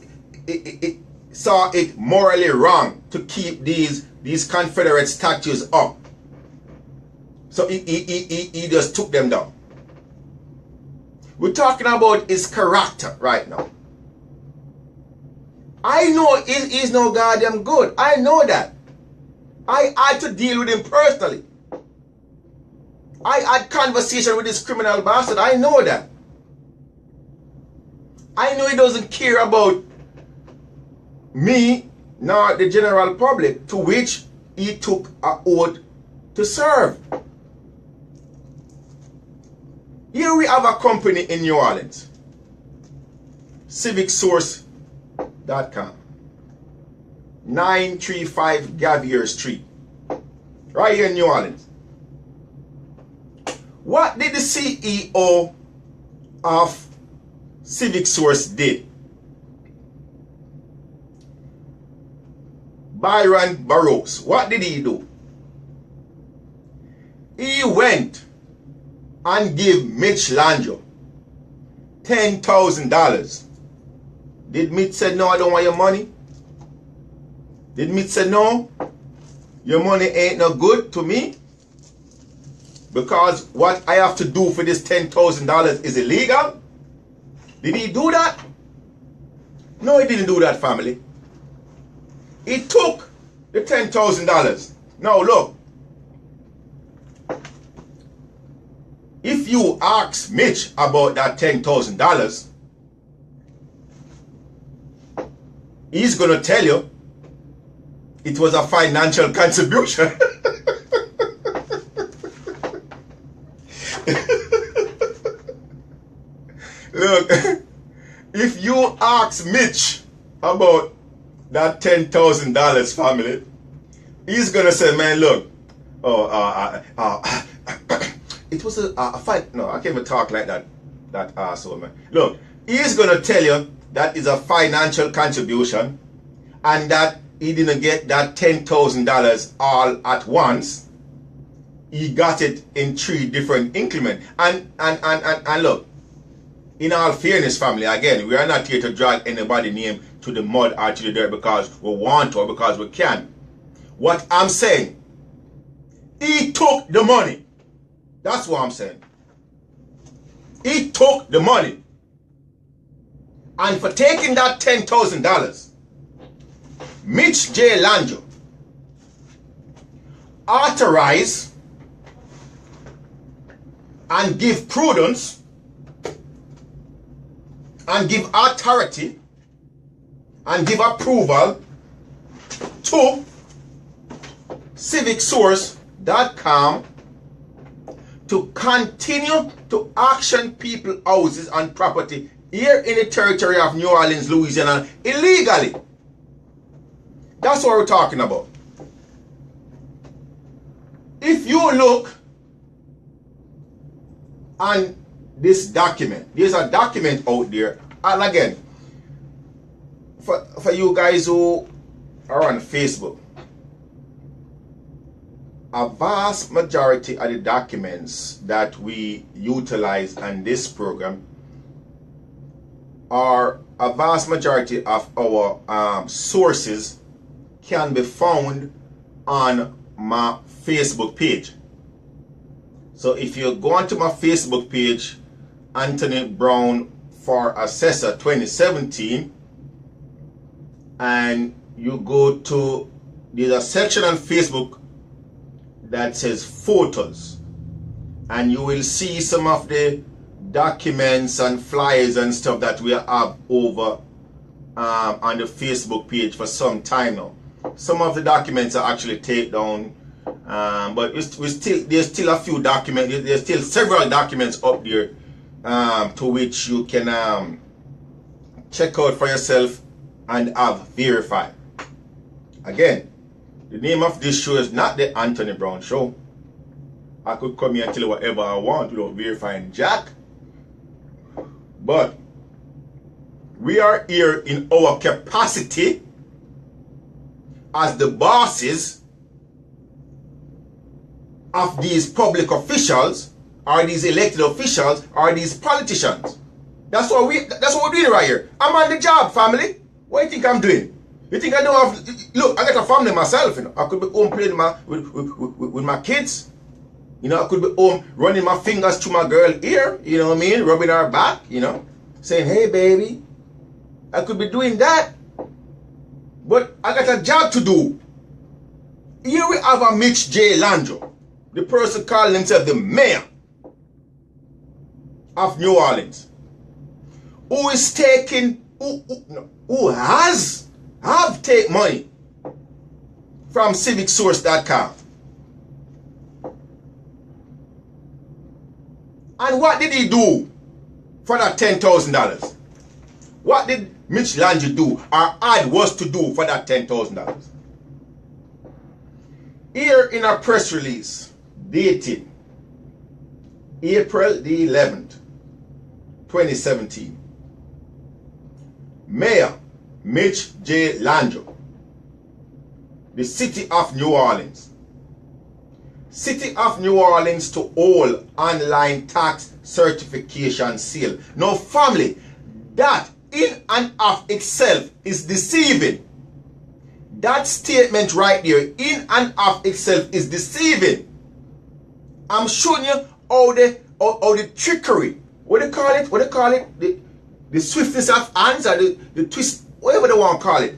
saw it morally wrong to keep these Confederate statues up. So he just took them down. We're talking about his character right now. I know he's no goddamn good. I know that. I had to deal with him personally. I had conversation with this criminal bastard. I know that. I know he doesn't care about me nor the general public, to which he took an oath to serve. Here we have a company in New Orleans, CivicSource.com, 935 Gavier Street, right here in New Orleans. What did the CEO of CivicSource did? Byron Burroughs. What did he do? He went and gave Mitch Lanjo $10,000. Did Mitch say, no, I don't want your money? Did Mitch say, no, your money ain't no good to me? Because what I have to do for this $10,000 is illegal? Did he do that? No, he didn't do that, family. He took the $10,000. Now look, if you ask Mitch about that $10,000, he's going to tell you it was a financial contribution. Look, if you ask Mitch about that $10,000, family, he's gonna say, man, look, it was a fight. No, I can't even talk like that asshole, man. Look, he's gonna tell you that is a financial contribution and that he didn't get that $10,000 all at once. He got it in 3 different increments. And look, in all fairness, family, again, we are not here to drag anybody's name to the mud or to the dirt because we want to or because we can. What I'm saying, he took the money. That's what I'm saying. He took the money. And for taking that $10,000, Mitch J. Lanjo authorized and give prudence and give authority and give approval to CivicSource.com to continue to auction people houses and property here in the territory of New Orleans, Louisiana, illegally. That's what we're talking about. If you look on this document, there's a document out there, and again, for you guys who are on Facebook, a vast majority of the documents that we utilize on this program, or a vast majority of our sources, can be found on my Facebook page. So if you go onto my Facebook page, Anthony Brown for Assessor 2017, and you go to, there's a section on Facebook that says photos, and you will see some of the documents and flyers and stuff that we have over on the Facebook page for some time now. Some of the documents are actually taken down, but there's still a few documents. There's still several documents up there to which you can check out for yourself and have verified. Again, the name of this show is not the Anthony Brown Show. I could come here and tell you whatever I want without verifying jack. But we are here in our capacity as the bosses of these public officials, or these elected officials, or these politicians. That's what we're doing right here. I'm on the job, family. What do you think I'm doing? You think I don't have, look, I got a family myself, you know. I could be home playing with my kids. You know, I could be home running my fingers through my girl ear, you know what I mean? Rubbing her back, you know. Saying, hey baby. I could be doing that. But I got a job to do. Here we have a Mitch J. Landro, the person calling himself the mayor of New Orleans, who is taking, who have take money from civicsource.com. And what did he do for that $10,000? What did Mitch Landry do, or ad was to do for that $10,000? Here in a press release dated April the 11th, 2017, Mayor Mitch J. Landry, the City of New Orleans. City of New Orleans to all online tax certification sale. Now family, that in and of itself is deceiving. That statement right there, in and of itself, is deceiving. I'm showing you all the trickery. What do you call it? What do you call it? The swiftness of hands, or the twist, whatever they want to call it.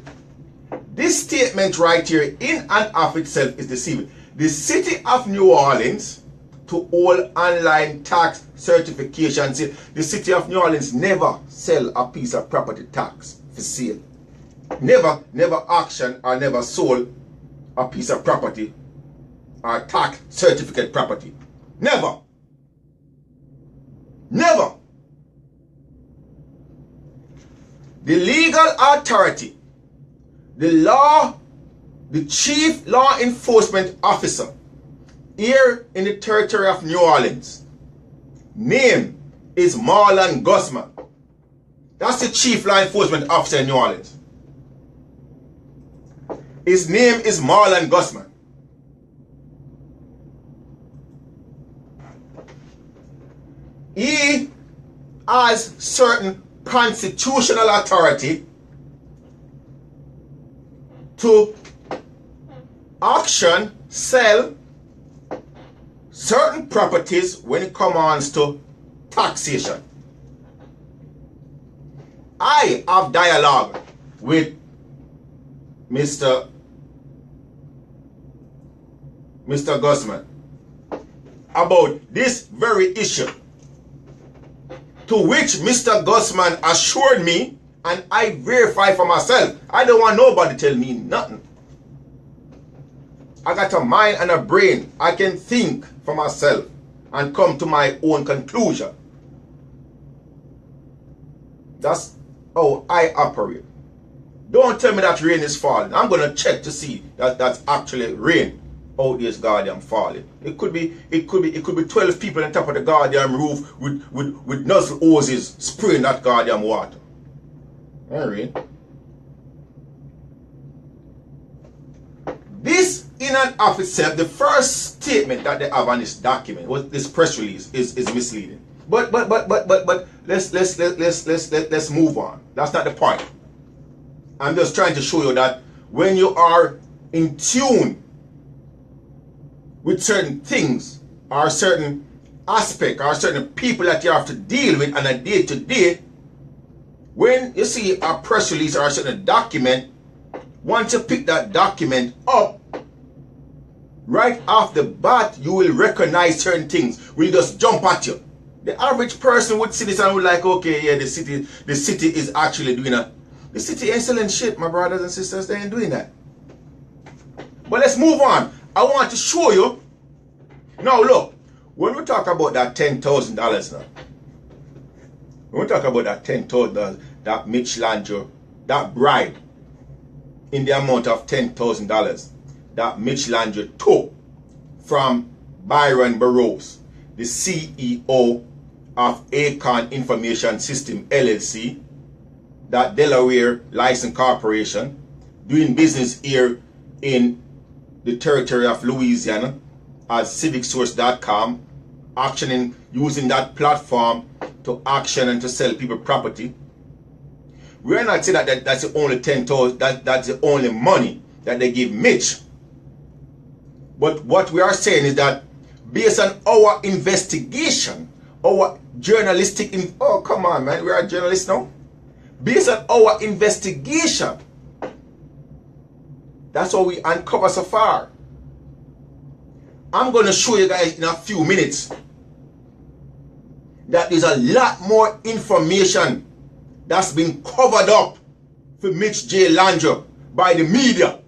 This statement right here, in and of itself, is deceiving. The City of New Orleans to all online tax certification sale. The City of New Orleans never sell a piece of property tax for sale. Never auction or never sold a piece of property or tax certificate property. Never. Never. The legal authority, the chief law enforcement officer here in the territory of New Orleans, name is Marlon Guzman. That's the chief law enforcement officer in New Orleans. His name is Marlon Guzman. He has certain constitutional authority to auction, sell certain properties when it comes to taxation. I have dialogue with Mr. Guzman about this very issue, to which Mr. Guzman assured me, and I verify for myself. I don't want nobody to tell me nothing. I got a mind and a brain. I can think for myself and come to my own conclusion. That's how I operate. Don't tell me that rain is falling. I'm going to check to see that that's actually rain out this goddamn falling. It could be 12 people on top of the goddamn roof with nozzle hoses spraying that goddamn water. Ain't rain. This in in and of itself, the first statement that they have on this document, this press release, is misleading. But let's move on. That's not the point. I'm just trying to show you that when you are in tune with certain things or certain aspect or certain people that you have to deal with on a day-to-day, when you see a press release or a certain document, once you pick that document up, right off the bat, you will recognize certain things. Will just jump at you. The average person would see this and would like, okay, yeah, the city is actually doing that. The city ain't selling shit, my brothers and sisters. They ain't doing that. But let's move on. I want to show you. Now look, when we talk about that $10,000 now, when we talk about that $10,000, that Mitch Landry, that bribe in the amount of $10,000 that Mitch Landry took from Byron Burroughs, the CEO of Acorn Information System LLC, that Delaware licensed corporation, doing business here in the territory of Louisiana as civicsource.com, actioning, using that platform to auction and to sell people property. We're not saying that that's the only $10,000, that's the only money that they give Mitch. But what we are saying is that based on our investigation, our journalistic, oh come on man, we are journalists now. Based on our investigation, that's what we uncover so far. I'm going to show you guys in a few minutes that there's a lot more information that's been covered up for Mitch J. Landry by the media.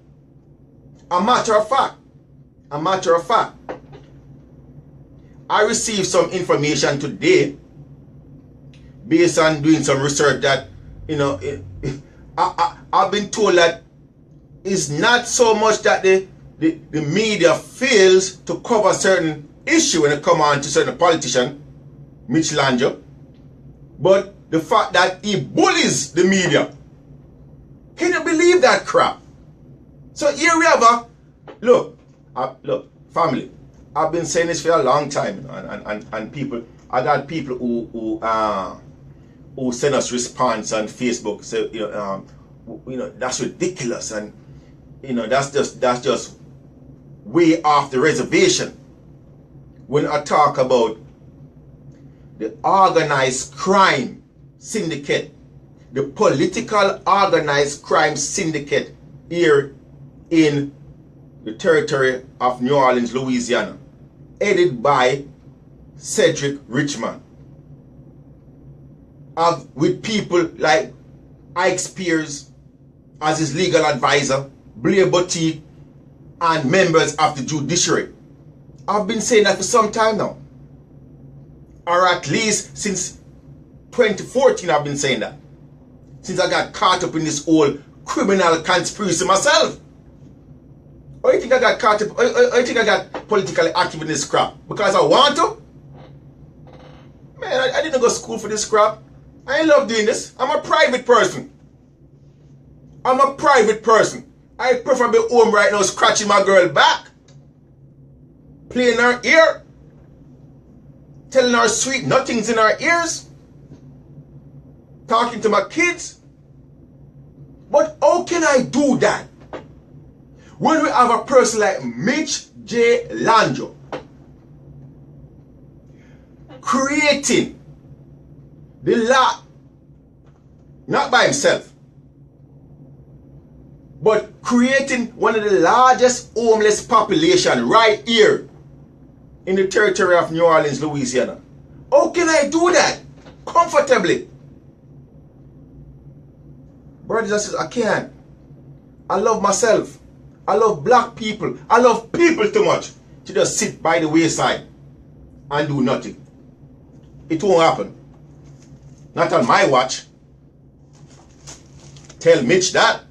A matter of fact, I received some information today based on doing some research that, you know, I've been told that it's not so much that the media fails to cover certain issue when it comes on to certain politician, Mitch Landry, but the fact that he bullies the media. Can you believe that crap? So here we have a, look, family, I've been saying this for a long time, and people, I got people who send us response on Facebook, say, you know, that's ridiculous, and you know, that's just way off the reservation when I talk about the organized crime syndicate, the political organized crime syndicate here in the territory of New Orleans, Louisiana, headed by Cedric Richmond, with people like Ike Spears as his legal advisor, Blair Boutique, and members of the judiciary. I've been saying that for some time now, or at least since 2014 I've been saying that, since I got caught up in this whole criminal conspiracy myself. Or you think I got caught up, or you think I got politically active in this crap because I want to? Man, I didn't go to school for this crap. I ain't love doing this. I'm a private person. I'm a private person. I prefer be home right now scratching my girl back, playing her ear, telling her sweet nothings in her ears, talking to my kids. But how can I do that when we have a person like Mitch J. Landry creating the law, not by himself, but creating one of the largest homeless population right here in the territory of New Orleans, Louisiana? How can I do that comfortably? Brothers and sisters, I can't. I love myself. I love black people. I love people too much to just sit by the wayside and do nothing. It won't happen. Not on my watch. Tell Mitch that.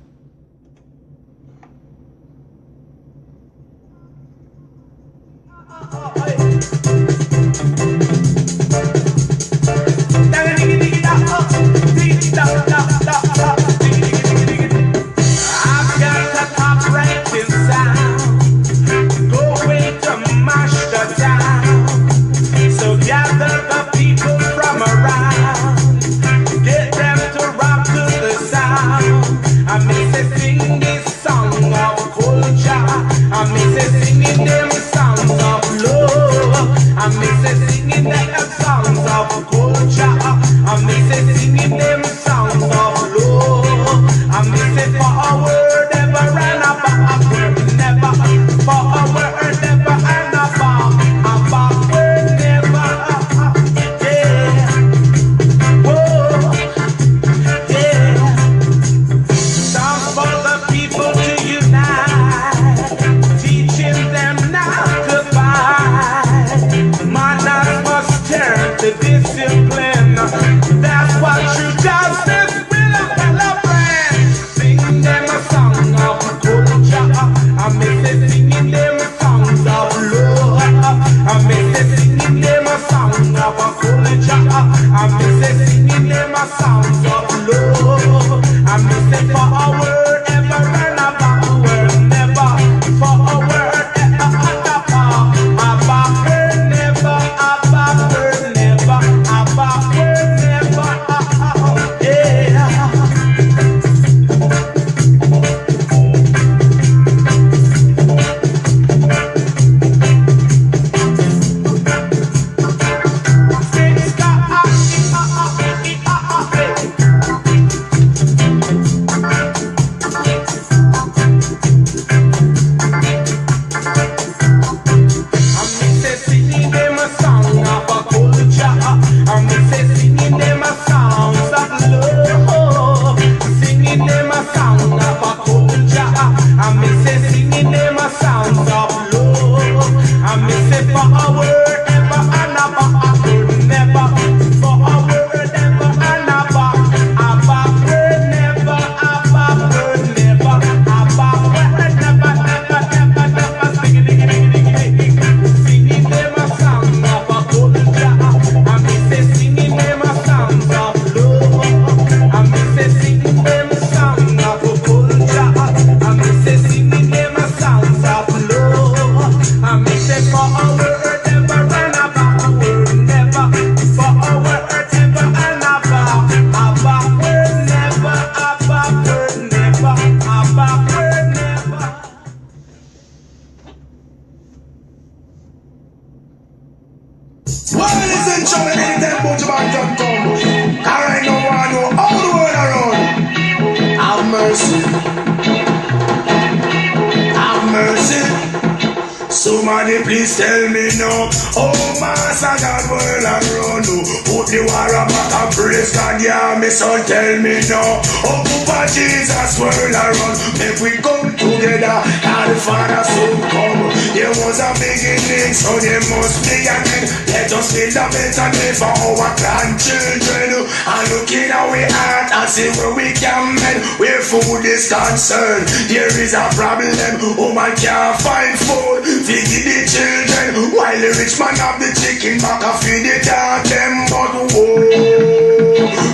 Somebody please tell me no. Oh, Master God, world around you. Put the war back and praise God, yeah, me son, tell me no. Oh, Papa Jesus, world around. Make we come together, and the Father soon come. There was a beginning, so there must be an end. Let us build a better day for our grandchildren. And look in our heart and see where we can mend. Where food is concerned, there is a problem. Woman can't find food, feed the children, while the rich man have the chicken back and feed the dog them. But whoa,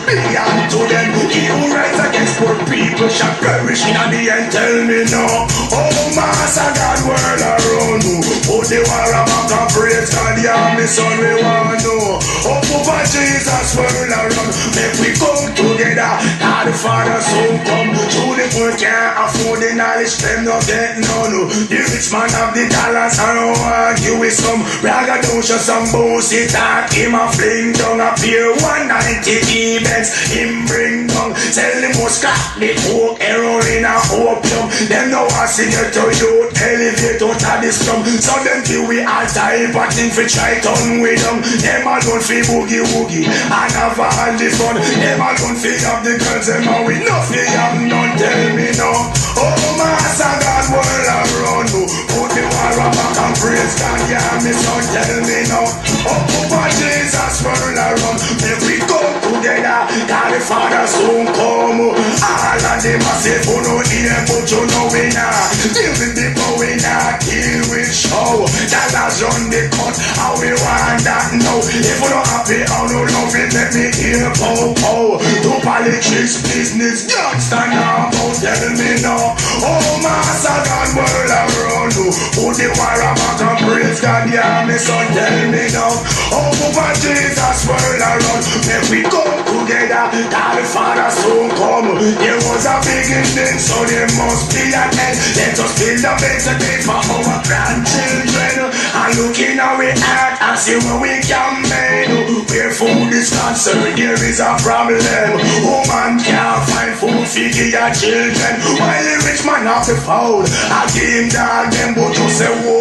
be unto them. He who rides against poor people shall perish in the end. Tell me no. Oh, Master God, world around you. Oh, the war back and praise God, yeah, me son, we want to know. Oh, Papa Jesus, world around. Make we come together, now the Father soon come. To the poor can't afford the knowledge, them not get none. The rich man have the dollars and don't argue with some braggadocio, some bullshit talk. Him a fling down a pair 190 events, him bring down. Sell the most crack, the coke, heroin and opium. Them no want see get to youth, elevate out of the slum. So them till we all type of thing for try turn with them. Them alone fi boogie woogie and have all the fun. Them alone fi have the girls, them and we no fi have none. Tell me no. Oh, Master God, world around you. Put the war back and praise God, yeah, me son, tell me no. Oh, Papa Jesus, world around. Make we come together, God the Father soon come. All of them a say, who no hear, but you know we not. Deal with the we not kill with show. That has run the cut, how we want that now. If you not happy, how no love it, let me hear pow pow. To politics, business, gangsta now, tell me no. Oh, Master God, world around you. Put the war back and praise God, yeah, me son, tell me no. Oh, Papa Jesus, world around. Make we come together, God the Father soon come. There was a beginning, so there must be an end. Let us build a better day for our grandchildren. And look in our heart and see where we can make. Where food is concerned, there is a problem. Woman can't find food for their children, while the rich man have the foul. I give him dog them, but you say whoa,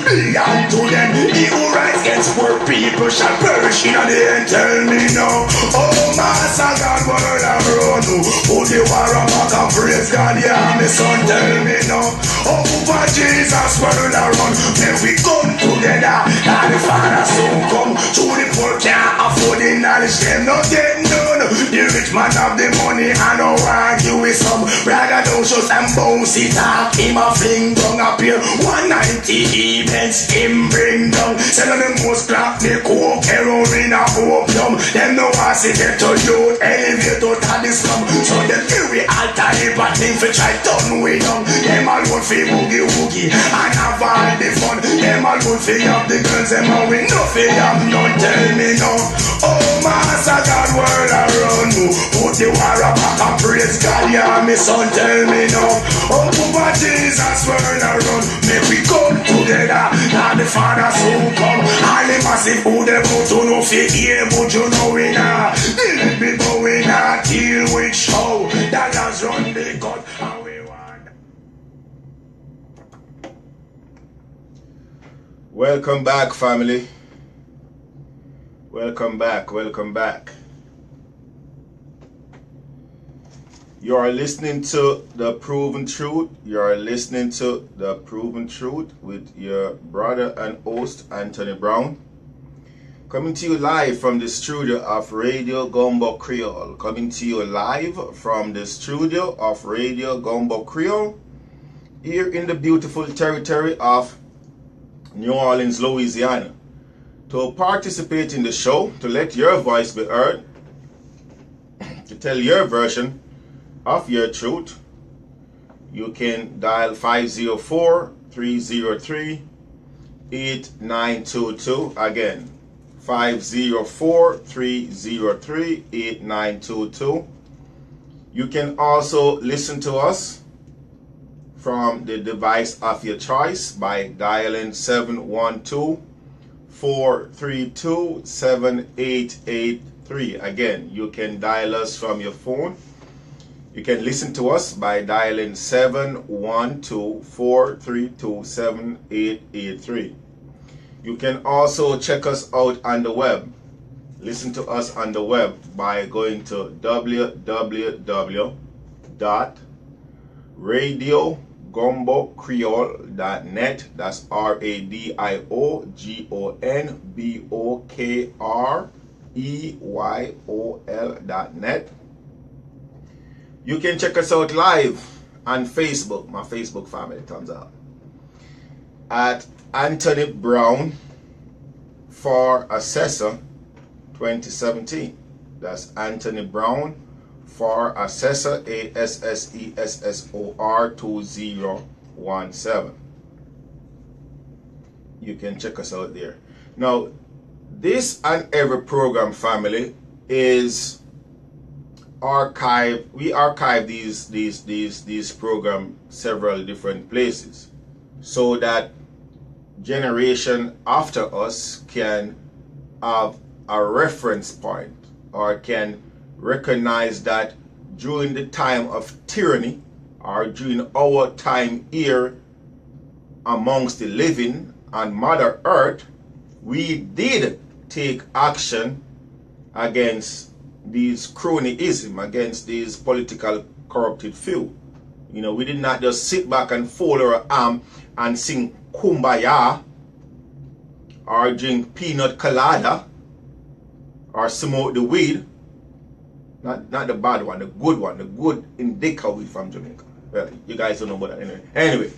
be unto them. He who rises against poor people shall perish in the end. Tell me no. Oh, Master God, world around you. Put the war back and praise God, yeah, me son, tell me no. Oh, Papa Jesus, world around. Make we come together, and the Father soon come. To the poor can't afford the knowledge, them not get none. The rich man have the money and don't argue with some braggadocious and bouncy talk. Him a fling down a pair 190 events, him bring down. Sell them most crack, the coke, heroin and opium. Them no want see get to youth, elevate out of the slum. So them feel we all type of thing for try turn with them. Them alone fi boogie woogie and have all the fun. Them alone fi have the girls, them and we no fi have none. Tell me no. Oh, Master God, world around you. Put the war back and praise God, yeah, me son, tell me no. Oh, Papa Jesus, world around. Make we come together, now the Father soon come. All the massive who they put to no fi hear, but you know we not. Deal with people we not deal with show. That has run the cut and we want. Welcome back, family. Welcome back, welcome back. You are listening to The Proven Truth. You are listening to The Proven Truth with your brother and host, Anthony Brown. Coming to you live from the studio of Radio Gumbo Creole. Coming to you live from the studio of Radio Gumbo Creole. Here in the beautiful territory of New Orleans, Louisiana. To participate in the show, to let your voice be heard, to tell your version of your truth, you can dial 504-303-8922. Again, 504-303-8922. You can also listen to us from the device of your choice by dialing 712-432-7883. Again, you can dial us from your phone. You can listen to us by dialing 712-432-7883. You can also check us out on the web. Listen to us on the web by going to www.radiogombocreole.net. That's RadioGombocreole.net. You can check us out live on Facebook, my Facebook family, thumbs up, at Anthony Brown for Assessor 2017. That's Anthony Brown for Assessor, ASSESSOR 2017. You can check us out there. Now, this and every program, family, is archived. We archive these programs several different places, so that generation after us can have a reference point, or can recognize that during the time of tyranny, or during our time here amongst the living on Mother Earth, we did take action against these cronyism, against these political corrupted few. You know, we did not just sit back and fold our arm and sing Kumbaya, or drink peanut colada, or smoke the weed. Not the bad one, the good indica weed from Jamaica. Well, you guys don't know about that anyway.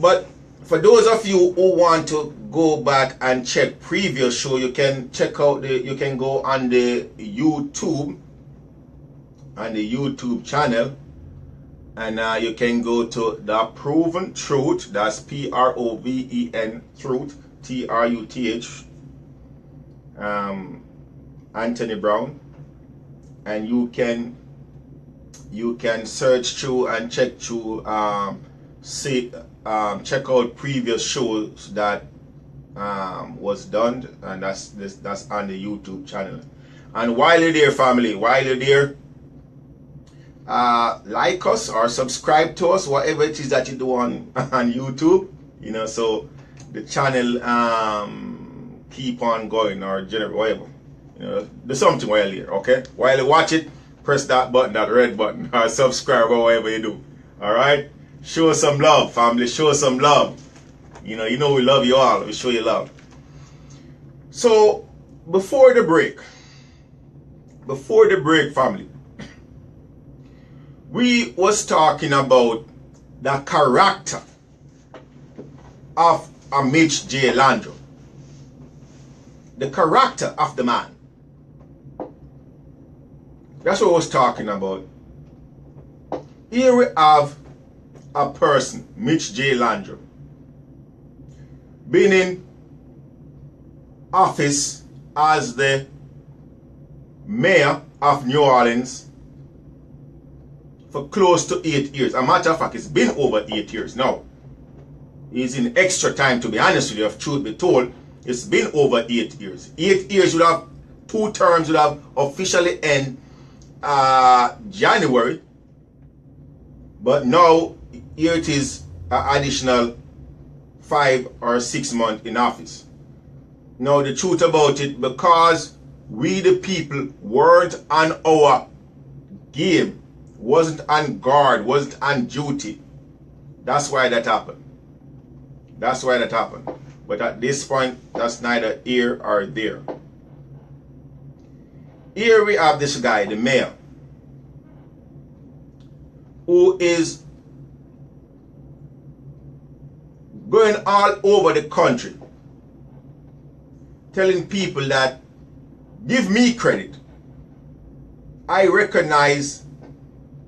But for those of you who want to go back and check previous show, you can check out you can go on the YouTube, channel, and you can go to The Proven Truth. That's PROVEN Truth, TRUTH, Anthony Brown, and you can search through and check through, check out previous shows that was done, and that's on the YouTube channel. And while you're there, family, like us or subscribe to us, whatever it is that you do on YouTube, you know, so the channel keep on going, or generate whatever, you know, do something while you're here, okay? While you watch it, press that button, that red button, or subscribe, or whatever you do. All right, show some love, family, show some love. You know we love you all. We show you love. So before the break, family, we was talking about the character of a Mitch J. Landrum. The character of the man. That's what I was talking about. Here we have a person, Mitch J. Landrum, been in office as the mayor of New Orleans for close to 8 years. A matter of fact, it's been over 8 years now. He's in extra time, to be honest with you, if truth be told. It's been over 8 years. 8 years would have, 2 terms would have officially end January. But now, here it is, an additional 5 or 6 months in office. Now, the truth about it, because we the people weren't on our game, wasn't on guard, wasn't on duty, that's why that happened. That's why that happened. But at this point, that's neither here or there. Here we have this guy, the mayor, who is going all over the country telling people that, give me credit. I recognize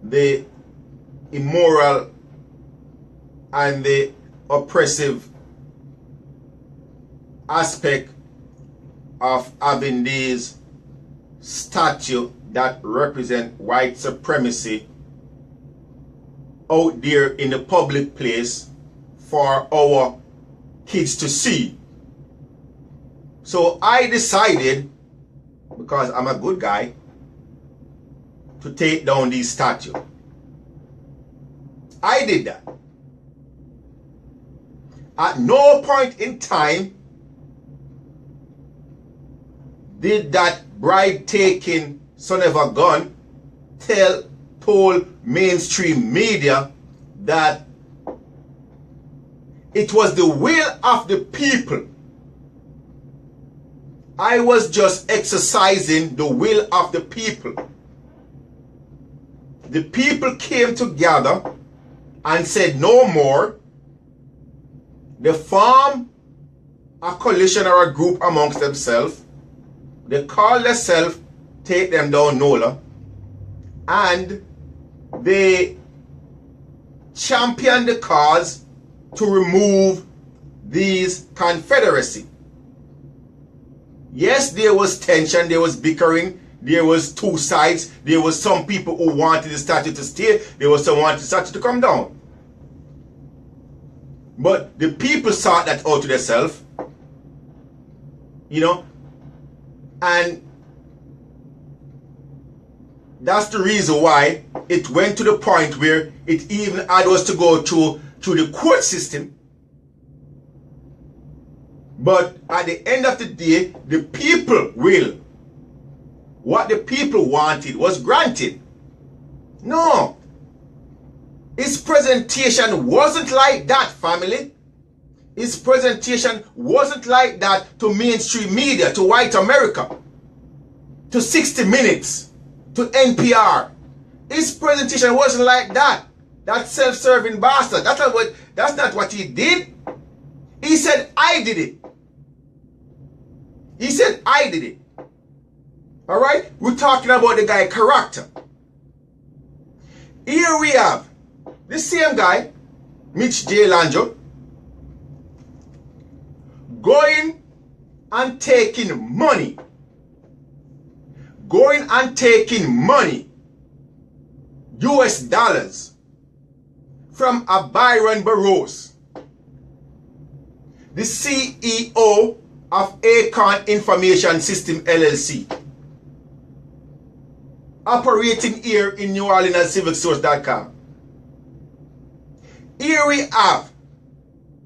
the immoral and the oppressive aspect of having these statues that represent white supremacy out there in the public place for our kids to see. So I decided, because I'm a good guy, to take down these statues. I did that. At no point in time did that bribe-taking son of a gun told mainstream media that it was the will of the people. I was just exercising the will of the people. The people came together and said no more. They formed a coalition or a group amongst themselves. They call themselves Take Them Down NOLA, and they championed the cause to remove these confederacy. Yes, there was tension, there was bickering, there was two sides. There was some people who wanted the statue to stay, there was some who wanted the statue to come down. But the people sought that out to themselves, you know, and that's the reason why it went to the point where it even had us to go through the court system. But at the end of the day, the people will. What the people wanted was granted. No. His presentation wasn't like that, family. His presentation wasn't like that to mainstream media, to white America, to 60 Minutes, to NPR. His presentation wasn't like that. That self-serving bastard. That's not what he did. He said, I did it. He said, I did it. Alright? We're talking about the guy character. Here we have the same guy, Mitch J. Lanjo, going and taking money. Going and taking money, US dollars, from a Byron Burroughs, the CEO of Acorn Information System LLC, operating here in New Orleans at civicsource.com. Here we have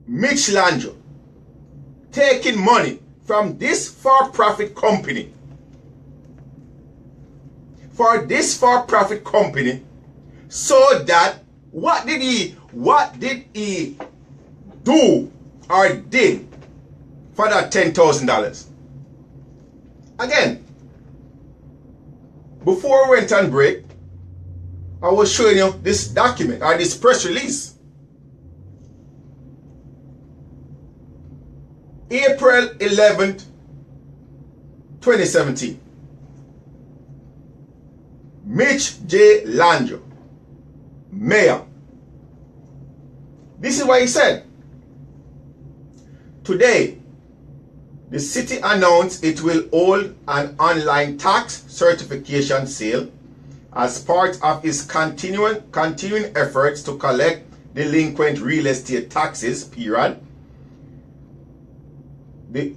Mitch Lanjo taking money from this for-profit company. For this for-profit company, so that what did he do or did for that $10,000? Again, before we went on break, I was showing you this document or this press release. April 11th, 2017. Mitch J. Lanjo, Mayor. This is what he said. Today, the city announced it will hold an online tax certification sale as part of its continuing efforts to collect delinquent real estate taxes, period. The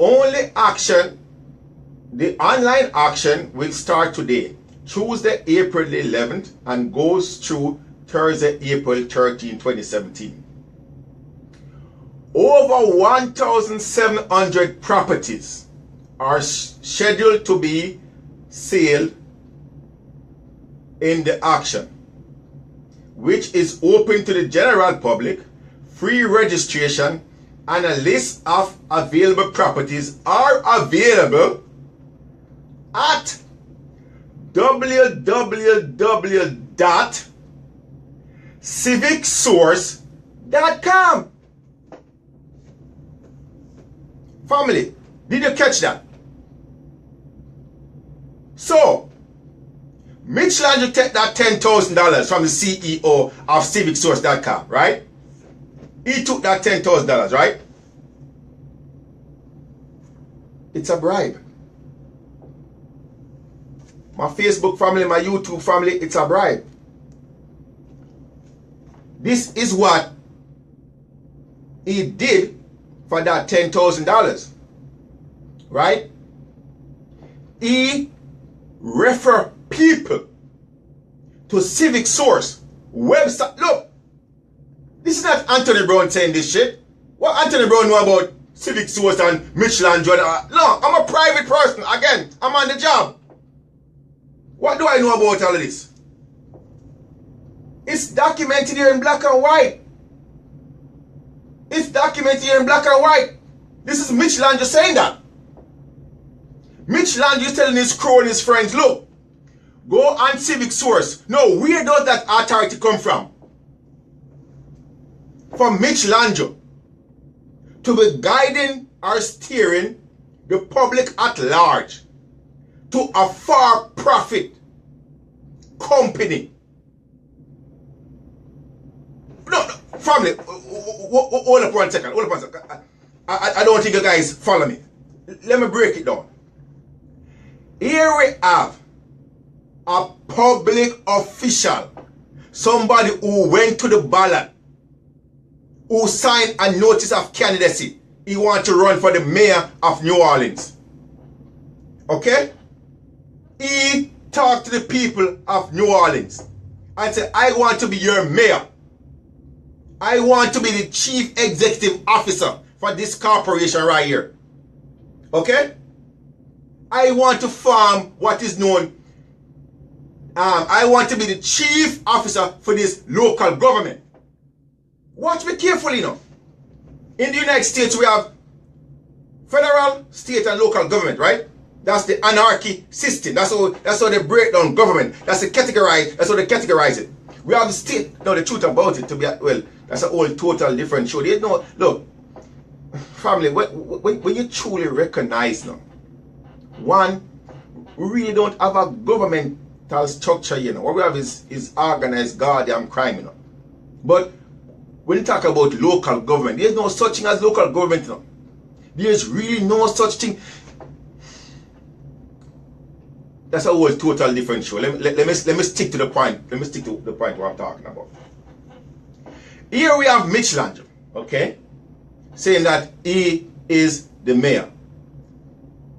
online auction will start today, Tuesday, April 11th, and goes through Thursday, April 13, 2017. Over 1,700 properties are scheduled to be sold in the auction, which is open to the general public, free registration, and a list of available properties are available at www.civicsource.com. Family, did you catch that? So, Mitch Lanjo take that $10,000 from the CEO of civicsource.com, right? He took that $10,000, right? It's a bribe. My Facebook family, my YouTube family, it's a bribe. This is what he did for that $10,000, right? He refer people to Civic Source website. Look, this is not Anthony Brown saying this shit. What Anthony Brown know about Civic Source and Mitch Landry? No, I'm a private person. Again, I'm on the job. What do I know about all of this? It's documented here in black and white. It's documented here in black and white. This is Mitch Landry saying that. Mitch Landry is telling his crew and his friends, look, go on Civic Source. No, where does that authority come from? From Mitch Landry to be guiding or steering the public at large to a for-profit company. No, family, hold up 1 second, hold up 1 second. I don't think you guys follow me. Let me break it down. Here we have a public official, somebody who went to the ballot, who signed a notice of candidacy. He wants to run for the mayor of New Orleans. Okay? He talked to the people of New Orleans and said, I want to be your mayor. I want to be the chief executive officer for this corporation right here. Okay? I want to form what is known, I want to be the chief officer for this local government. Watch me carefully now. In the United States, we have federal, state, and local government, right? That's the anarchy system. That's how they break down government. That's how they categorize it. We have the state. Now the truth about it, to be well, that's a whole total different show. There's no look, family. When you truly recognize now, one, we really don't have a governmental structure, you know. What we have is organized goddamn crime, you know. But when you talk about local government, there's no such thing as local government, you know. There's really no such thing. That's a whole total different show. Let me stick to the point. Let me stick to the point what I'm talking about. Here we have Mitch Landry, okay, saying that he is the mayor.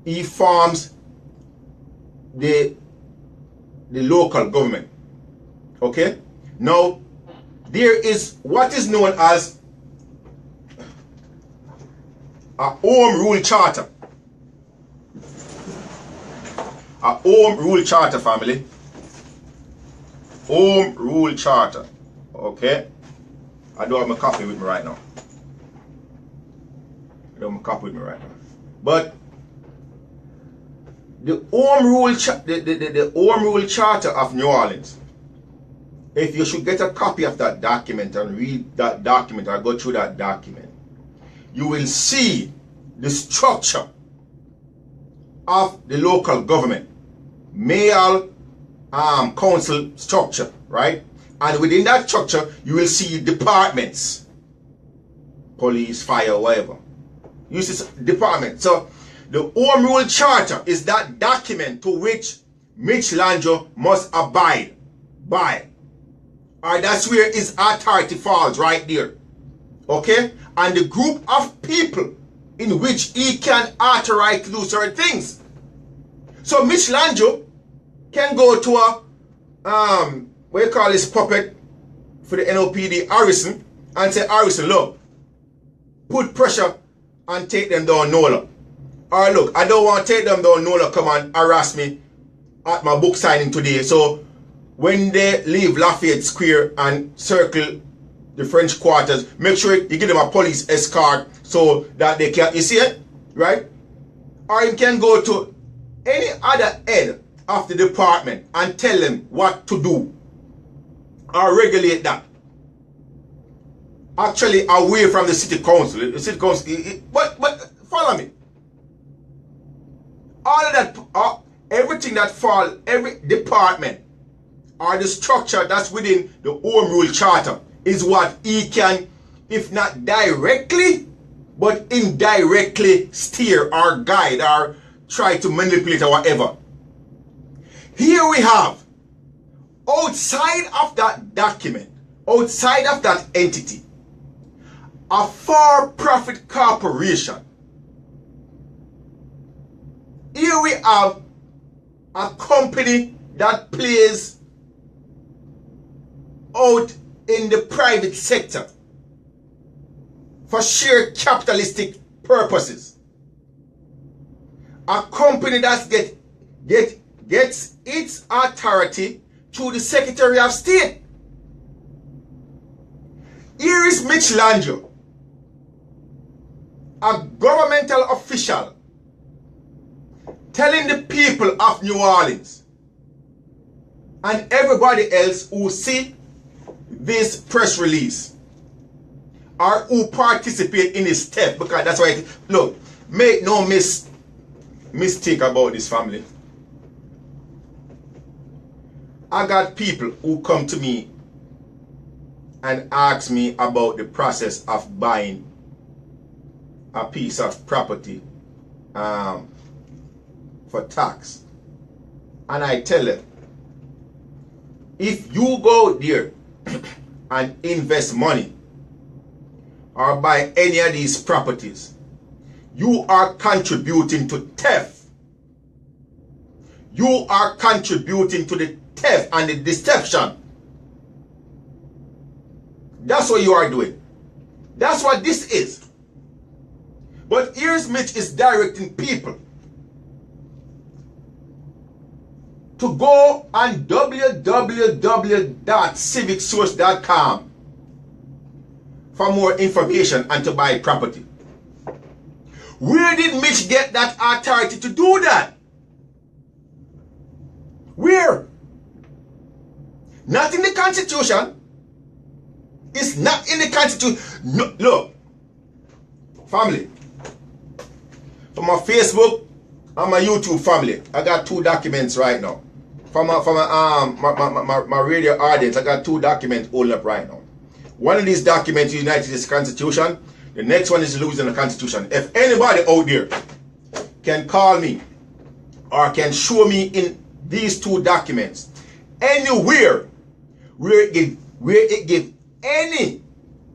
He forms the local government. Okay? Now, there is what is known as a home rule charter. A home rule charter, family. Home rule charter. Okay? I don't have my copy with me right now. But the home rule the home rule charter of New Orleans, if you should get a copy of that document and read that document or go through that document, you will see the structure of the local government, mayoral council structure, right? And within that structure, you will see departments, police, fire, whatever. You see department. So the Home Rule Charter is that document to which Mitch Landry must abide by. Alright, that's where his authority falls, right there. Okay? And the group of people in which he can authorize to do certain things. So Mitch Landry can go to a what you call this puppet for the NOPD, Harrison, and say, Harrison, look, put pressure and take them down NOLA. Or look, I don't want to take them down NOLA, come and harass me at my book signing today. So when they leave Lafayette Square and circle the French quarters, make sure you give them a police escort so that they can, you see it, right? Or you can go to any other head of the department and tell them what to do or regulate that. Actually, away from the city council. The city council, but follow me. All of that, everything that fall, every department or the structure that's within the Home Rule Charter is what he can, if not directly, but indirectly steer or guide or try to manipulate or whatever. Here we have, outside of that document, outside of that entity, a for-profit corporation. Here we have a company that plays out in the private sector for sheer capitalistic purposes. A company that gets its authority through the Secretary of State. Here is Mitch Lange, a governmental official, telling the people of New Orleans and everybody else who see this press release or who participate in this step, because that's why look, make no mistake about this, family. I got people who come to me and ask me about the process of buying a piece of property for tax, and I tell them, if you go there and invest money or buy any of these properties, you are contributing to theft. You are contributing to the theft and the deception. That's what you are doing. That's what this is. But here's Mitch is directing people to go on www.civicsource.com for more information and to buy property. Where did Mitch get that authority to do that? Where? Not in the Constitution. It's not in the Constitution. No, look, family, for my Facebook and my YouTube family, I got 2 documents right now. For my radio audience, I got 2 documents holding up right now. One of these documents is the United States Constitution. The next one is the Louisiana Constitution. If anybody out there can call me or can show me in these 2 documents anywhere where it give any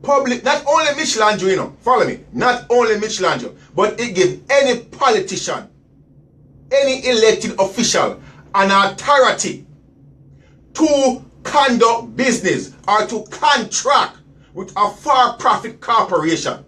public, not only Mitch Lange, you know, follow me, not only Mitch Lange, but it give any politician, any elected official an authority to conduct business or to contract with a for-profit corporation,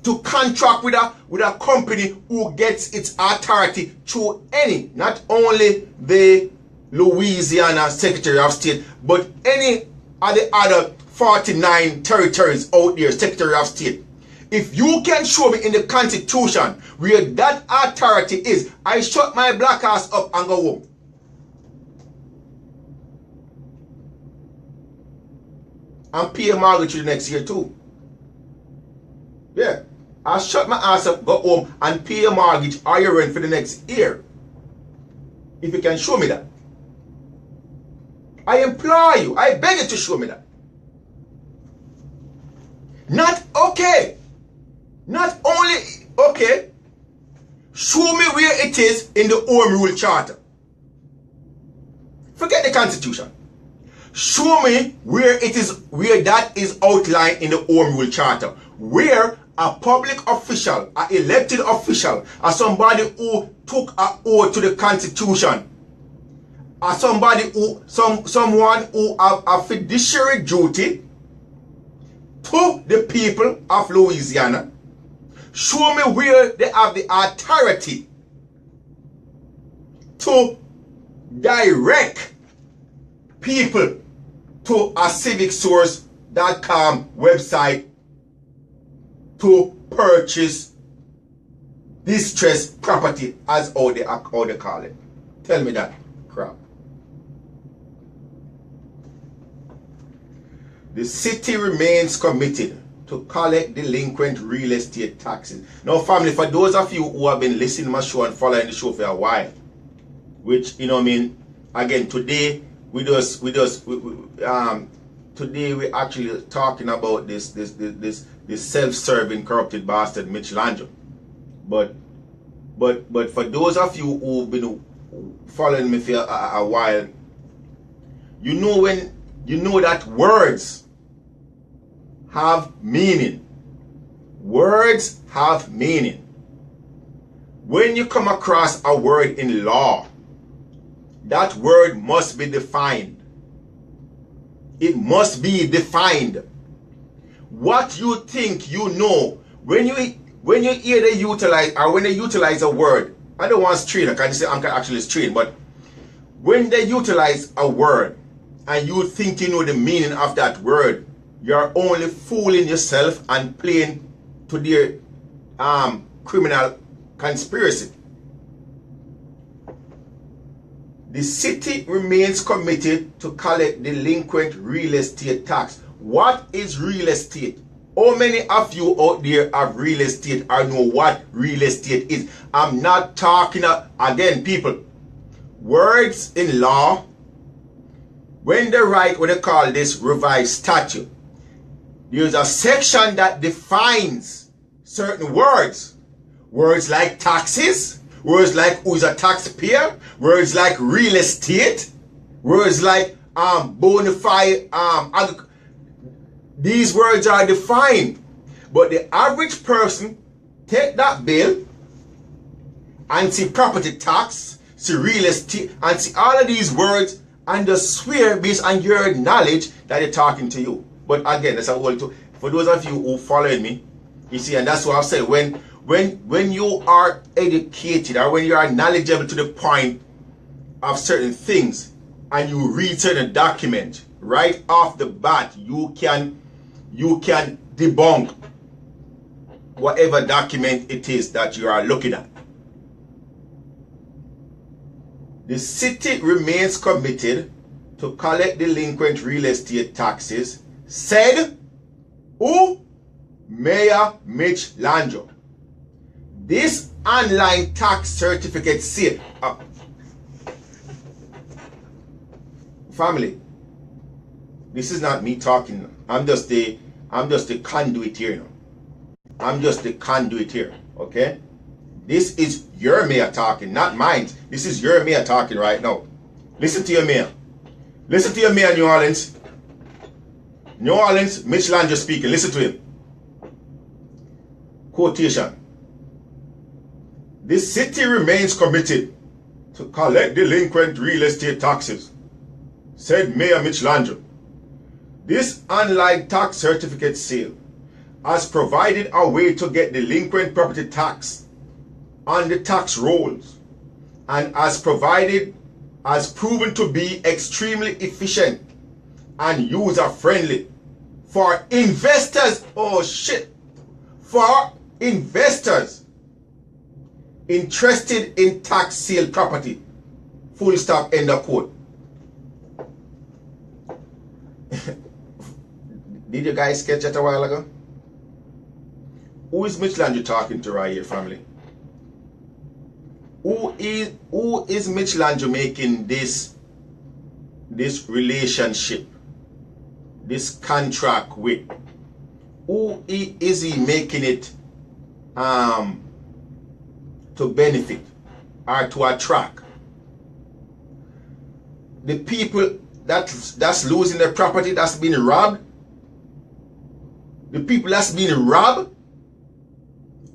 to contract with a company who gets its authority through any, not only the Louisiana Secretary of State, but any of the other 49 territories out there, Secretary of State. If you can show me in the Constitution where that authority is, I shut my black ass up and go home. And pay a mortgage the next year too. Yeah. I shut my ass up, go home, and pay a mortgage or your rent for the next year. If you can show me that. I implore you, I beg you to show me that. Not okay. Not only okay, show me where it is in the Home Rule Charter. Forget the Constitution. Show me where it is, where that is outlined in the Home Rule Charter, where a public official, an elected official, or somebody who took an oath to the Constitution, or somebody who, someone who have a fiduciary duty to the people of Louisiana, show me where they have the authority to direct people to a civicsource.com website to purchase distressed property, as how they call it. Tell me that crap. The city remains committed to collect delinquent real estate taxes. Now, family, for those of you who have been listening to my show and following the show for a while, which, you know what I mean, again, today today we're actually talking about this self-serving corrupted bastard Mitch Lange. But for those of you who've been following me for a while, you know that words have meaning. Words have meaning. When you come across a word in law, that word must be defined. it must be defined. What you think you know, when you hear they utilize, or when they utilize a word, I don't want strain, I can say I'm actually strain, but when they utilize a word and you think you know the meaning of that word, you're only fooling yourself and playing to their criminal conspiracy. The city remains committed to collect delinquent real estate tax. What is real estate? How many of you out there have real estate or know what real estate is? I'm not talking, again, people, words in law, when they write what they call this revised statute, there's a section that defines certain words. Words like taxes, words like who's a taxpayer, words like real estate, words like bona fide, these words are defined. But the average person take that bill and see property tax, see real estate, and see all of these words and just swear based on your knowledge that they're talking to you. But again, that's a whole to for those of you who followed me, you see, and that's what I've said, when you are educated or when you are knowledgeable to the point of certain things and you read certain document, right off the bat, you can debunk whatever document it is that you are looking at. The city remains committed to collect delinquent real estate taxes, said who? Mayor Mitch Lanjo. This online tax certificate sale. Family, this is not me talking. I'm just the conduit here now. I'm just the conduit here, okay? This is your mayor talking, not mine. This is your mayor talking right now. Listen to your mayor. Listen to your mayor, New Orleans. New Orleans, Mitch Lanjo speaking. Listen to him. Quotation. The city remains committed to collect delinquent real estate taxes, said Mayor Mitch Lanjo. This online tax certificate sale has provided a way to get delinquent property tax on the tax rolls and has proven to be extremely efficient and user-friendly for investors. Oh shit. For investors interested in tax sale property. Full stop, end of quote. Did you guys catch that a while ago? Who is Mitch Lanjo talking to right here, family? Who is Mitch Lanjo making this relationship, this contract with? Who is he making it to benefit or to attract? The people that's losing their property, that's being robbed? The people that's being robbed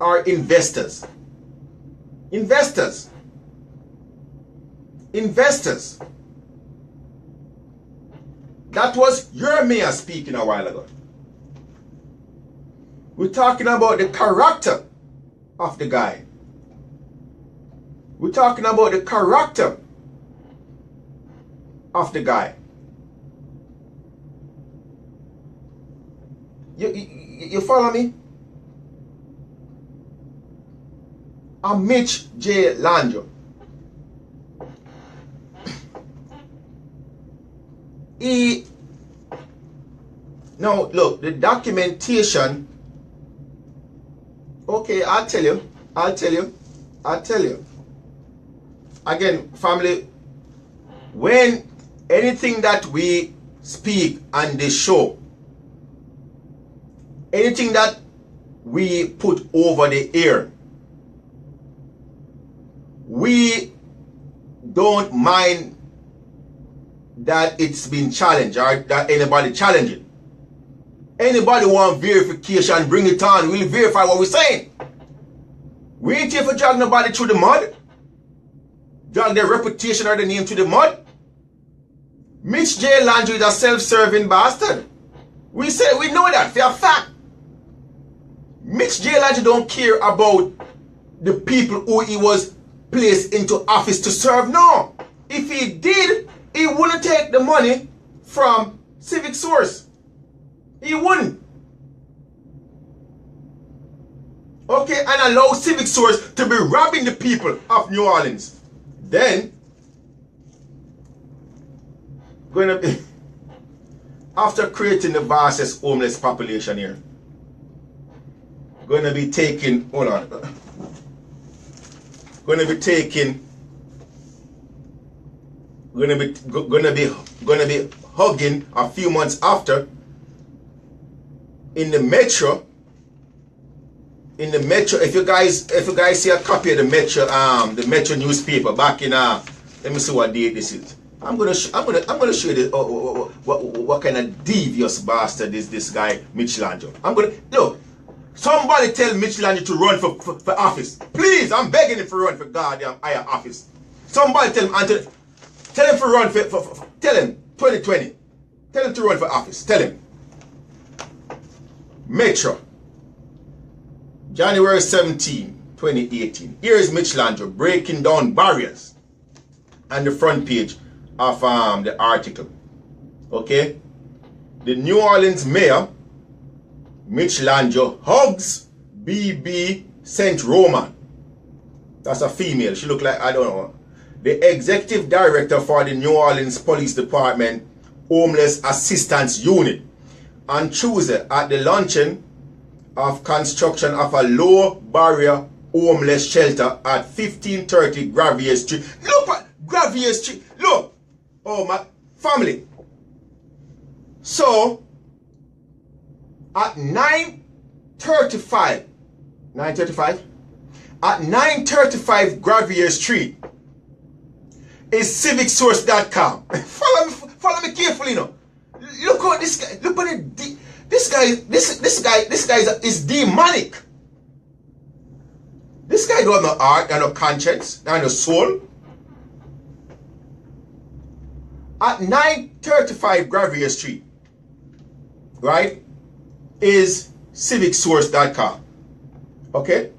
are investors. Investors. Investors. That was your mayor speaking a while ago. We're talking about the character of the guy. We're talking about the character of the guy. You follow me? I'm Mitch J. Lanjo. Now look, the documentation. Okay, I'll tell you. Again, family, when anything that we speak on this show, anything that we put over the air, we don't mind that it's been challenged or that anybody challenge it. Anybody want verification, bring it on. We'll verify what we're saying. We ain't here for drag nobody through the mud. Drag their reputation or their name through the mud. Mitch J. Landry is a self-serving bastard. We know that for a fact. Mitch J. Landry don't care about the people who he was placed into office to serve. No. If he did, he wouldn't take the money from Civic Source. He wouldn't. Okay, and allow Civic Source to be robbing the people of New Orleans. Then, gonna be, after creating the vastest homeless population here, gonna be taking, hold on, gonna be hugging a few months after in the Metro. In the Metro, if you guys see a copy of the Metro newspaper back in let me see what date this is. I'm gonna show you this, what kind of devious bastard is this guy Mitch Landry. I'm gonna look. Somebody tell Mitch Landry to run for office, please. I'm begging him to run for goddamn higher office. Somebody tell him tell him to run tell him 2020. Tell him to run for office. Tell him. Metro. January 17, 2018. Here is Mitch Landry breaking down barriers on the front page of the article. Okay? The New Orleans mayor, Mitch Landry, hugs BB St. Roman. That's a female. She look like, I don't know. The executive director for the New Orleans Police Department Homeless Assistance Unit. On Tuesday at the luncheon of construction of a low barrier homeless shelter at 1530 Gravier Street. Look at Gravier Street. Look. Oh my family. So at 9:35 at 9:35 Gravier Street is civicsource.com. follow me carefully now. Look at this guy. Look at it. This guy is demonic. This guy don't have no heart and no conscience and no soul. At 9:35 Gravier Street, right, is civicsource.com. Okay?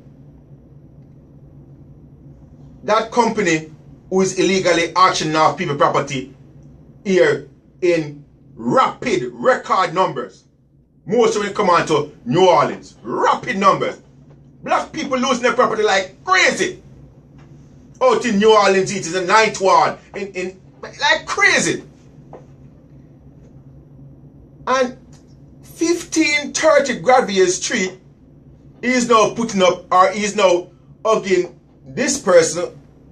That company who is illegally auctioning off people property here in rapid record numbers. Most of it come on to New Orleans. Rapid numbers. Black people losing their property like crazy. Out in New Orleans, it is a ninth ward. In like crazy. And 1530 Gravier Street is now putting up, or is now hugging this person,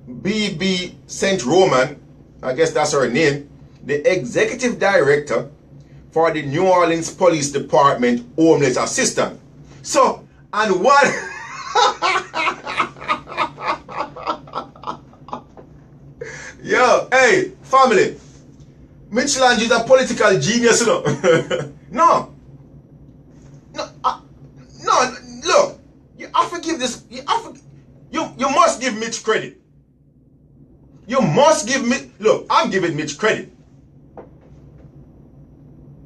BB St. Roman, I guess that's her name, the executive director for the New Orleans Police Department Homeless Assistant. So, and what? Yo, hey, family. Mitch Landry is a political genius, you know. No. No, look. You have to give this, you must give Mitch credit. You must give Mitch, look, I'm giving Mitch credit.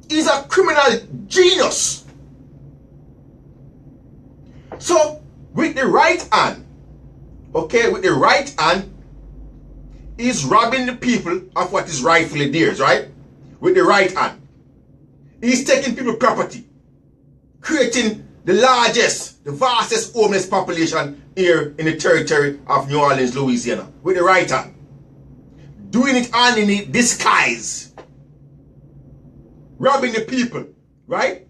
He's a criminal genius. So, with the right hand, okay, with the right hand, he's robbing the people of what is rightfully theirs, right? With the right hand. He's taking people's property, creating the largest, the vastest homeless population here in the territory of New Orleans, Louisiana, with the right hand. Doing it in disguise. Robbing the people, right?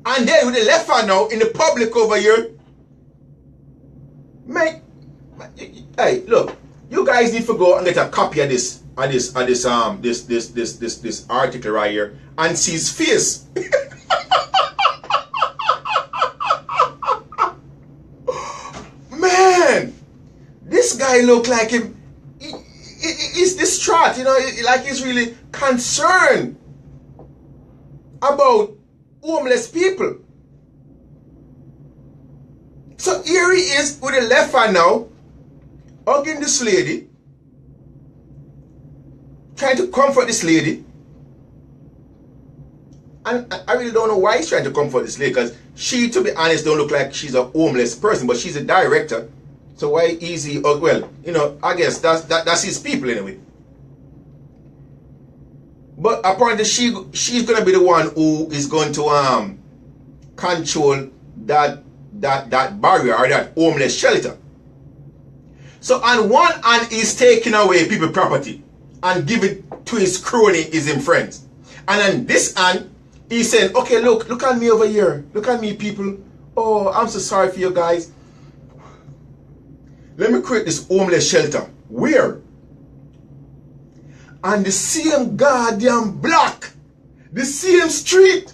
And then with the left hand now, in the public over here, hey, look, you guys need to go and get a copy of this article right here and see his face. Man, this guy look like him. He's distraught, you know, like he's really concerned about homeless people. So here he is with the left hand now, hugging this lady, trying to comfort this lady. And I really don't know why he's trying to comfort this lady, because she, to be honest, don't look like she's a homeless person, but she's a director. So why easy? Oh, well, you know, I guess that's his people anyway. But apparently she's gonna be the one who is going to control that barrier or that homeless shelter. So on one hand, he's taking away people's property and give it to his crony, his friends. And on this hand, he's saying, okay, look at me over here. Look at me, people. Oh, I'm so sorry for you guys. Let me create this homeless shelter. Where? On the same goddamn block. The same street.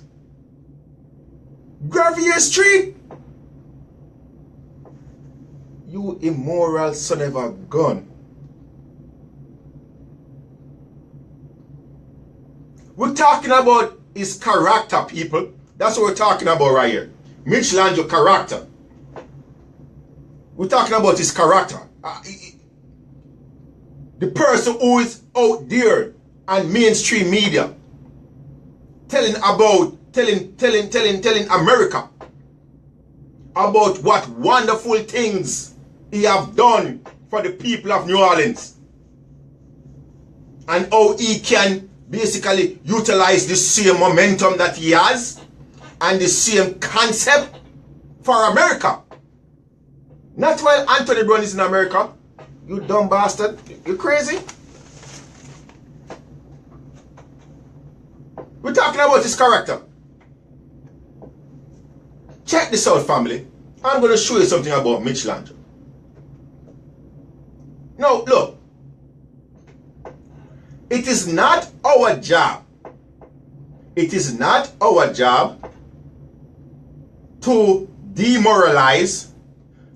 Gravier Street. You immoral son of a gun. We're talking about his character, people. That's what we're talking about right here. Mitch Landro character. We're talking about his character. The person who is out there on mainstream media telling America about what wonderful things he have done for the people of New Orleans, and how he can basically utilize the same momentum that he has and the same concept for America. Not while Anthony Brown is in America. You dumb bastard. You crazy? We're talking about his character. Check this out, family. I'm going to show you something about Mitch Landro. Now, look. It is not our job. It is not our job to demoralize,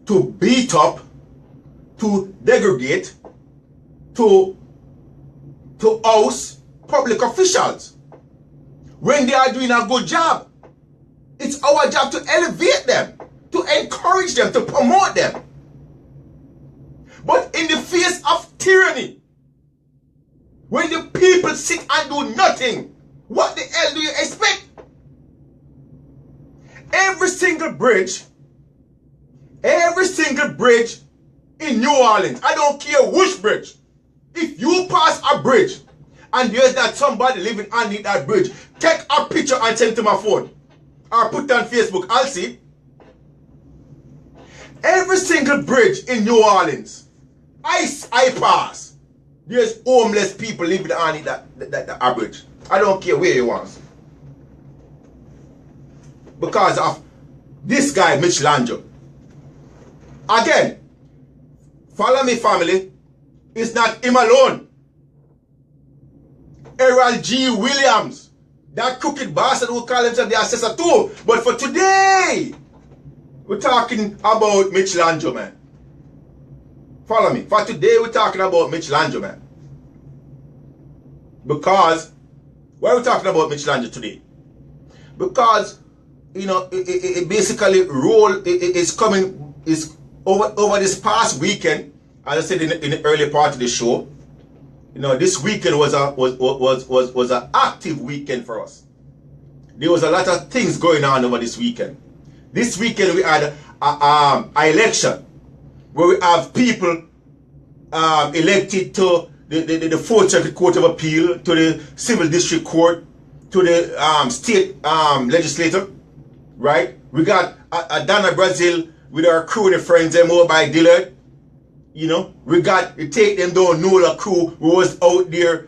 to beat up, to degrade, to oust public officials when they are doing a good job. It's our job to elevate them, to encourage them, to promote them. But in the face of tyranny, when the people sit and do nothing, what the hell do you expect? Every single bridge in New Orleans, I don't care which bridge, if you pass a bridge and there's that somebody living underneath that bridge, take a picture and send it to my phone or put it on Facebook. I'll see it. Every single bridge in New Orleans, I pass, there's homeless people living underneath that bridge. I don't care where you want. Because of this guy, Mitch Landro. Again, follow me, family. It's not him alone. Errol G. Williams, that crooked bastard who call himself the assessor too. But for today, we're talking about Mitch Landro, man. Follow me. For today, we're talking about Mitch Landro, man. Because, why are we talking about Mitch Landro today? Because, you know, it basically is over this past weekend, as I said in the early part of the show. You know, this weekend was an active weekend for us. There was a lot of things going on over this weekend. This weekend we had an election where we have people elected to the 4th Circuit Court of Appeal, to the Civil District Court, to the state legislature, right? We got Donna Brazil with our crew and friends, them over by Dillard. You know, we got the Take Them Down Nola crew who was out there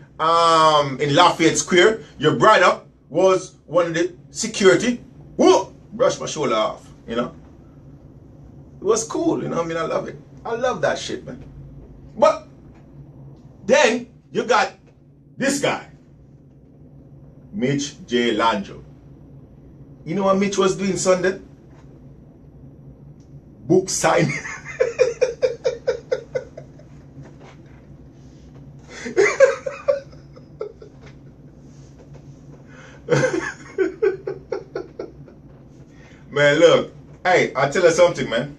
in Lafayette Square. Your brother was one of the security. Whoa! Brush my shoulder off, you know. It was cool, you know. I mean, I love it. I love that shit, man. But then you got this guy, Mitch J. Landro. You know what Mitch was doing Sunday? Book signing. Man, look. Hey, I'll tell you something, man.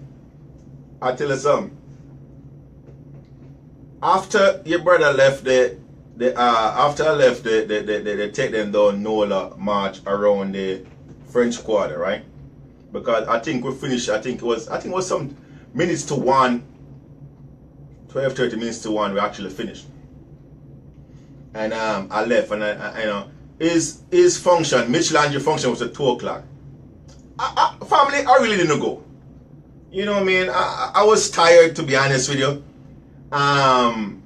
I'll tell you something. After your brother left the after I left, they take them down Nola March around the French Quarter, right? Because I think we finished. I think it was some minutes to 1, 12, 30 minutes to 1. We actually finished, and I left, and I you know his function, Mitch Landry function was at 2 o'clock. Family, I really didn't go. You know what I mean? I was tired, to be honest with you. And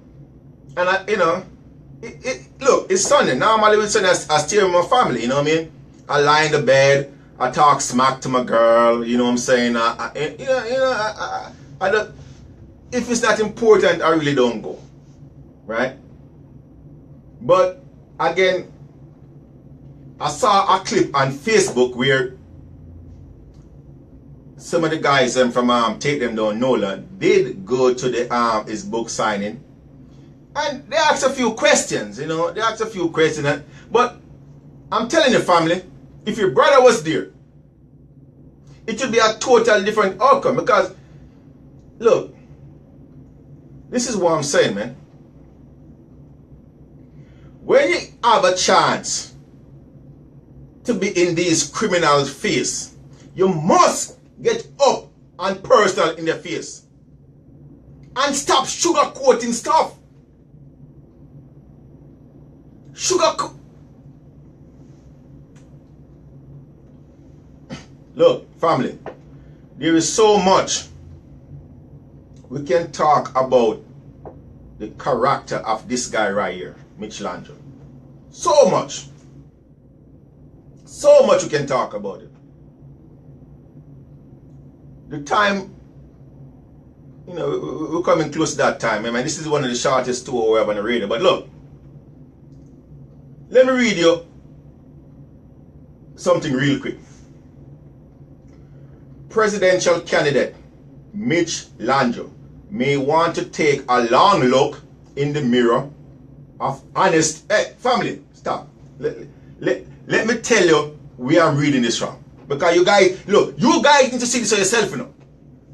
I, you know, look, it's Sunday. Normally with Sunday, I stay with my family. You know what I mean? I lie in the bed. I talk smack to my girl. You know what I'm saying? I don't. If it's not important, I really don't go. Right? But again, I saw a clip on Facebook where some of the guys from Take Them Down NOLA did go to the his book signing, and they asked a few questions. You know, they asked a few questions. But I'm telling you, family, if your brother was there, it would be a total different outcome. Because look, this is what I'm saying, man. When you have a chance to be in these criminals' face, you must get up and personal in their face and stop sugarcoating stuff. Look, family, there is so much we can talk about the character of this guy right here, Mitch Landry. So much we can talk about it. The time, you know, we're coming close to that time. I mean, this is one of the shortest tours we have on the radio. But look, let me read you something real quick. Presidential candidate Mitch Landry may want to take a long look in the mirror of honest. Hey, family, stop. Let me tell you where I'm reading this from. Because you guys, look, you guys need to see this for yourself, you know.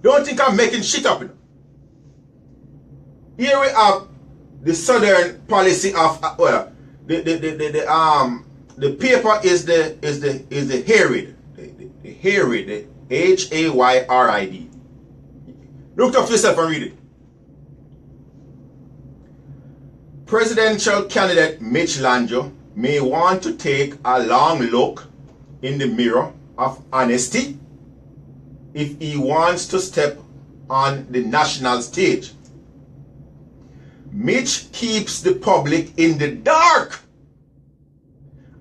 Don't think I'm making shit up, you know. Here we have the Southern policy of well, the paper is the Herald, the Herald, the Hayrid. Look up yourself and read it. Presidential candidate Mitch Landry may want to take a long look in the mirror of honesty if he wants to step on the national stage. Mitch keeps the public in the dark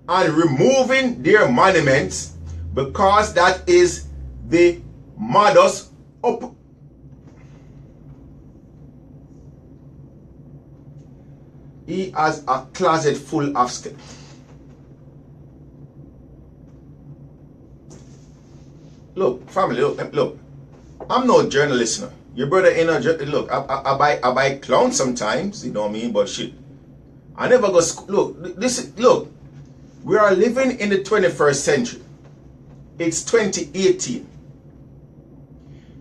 and removing their monuments because that is the modus operandi. He has a closet full of skills. Look, family, look. I'm no journalist now. Your brother ain't no journalist. Look, I buy clowns sometimes, you know what I mean? But shit, I never go school. Look, we are living in the 21st century. It's 2018.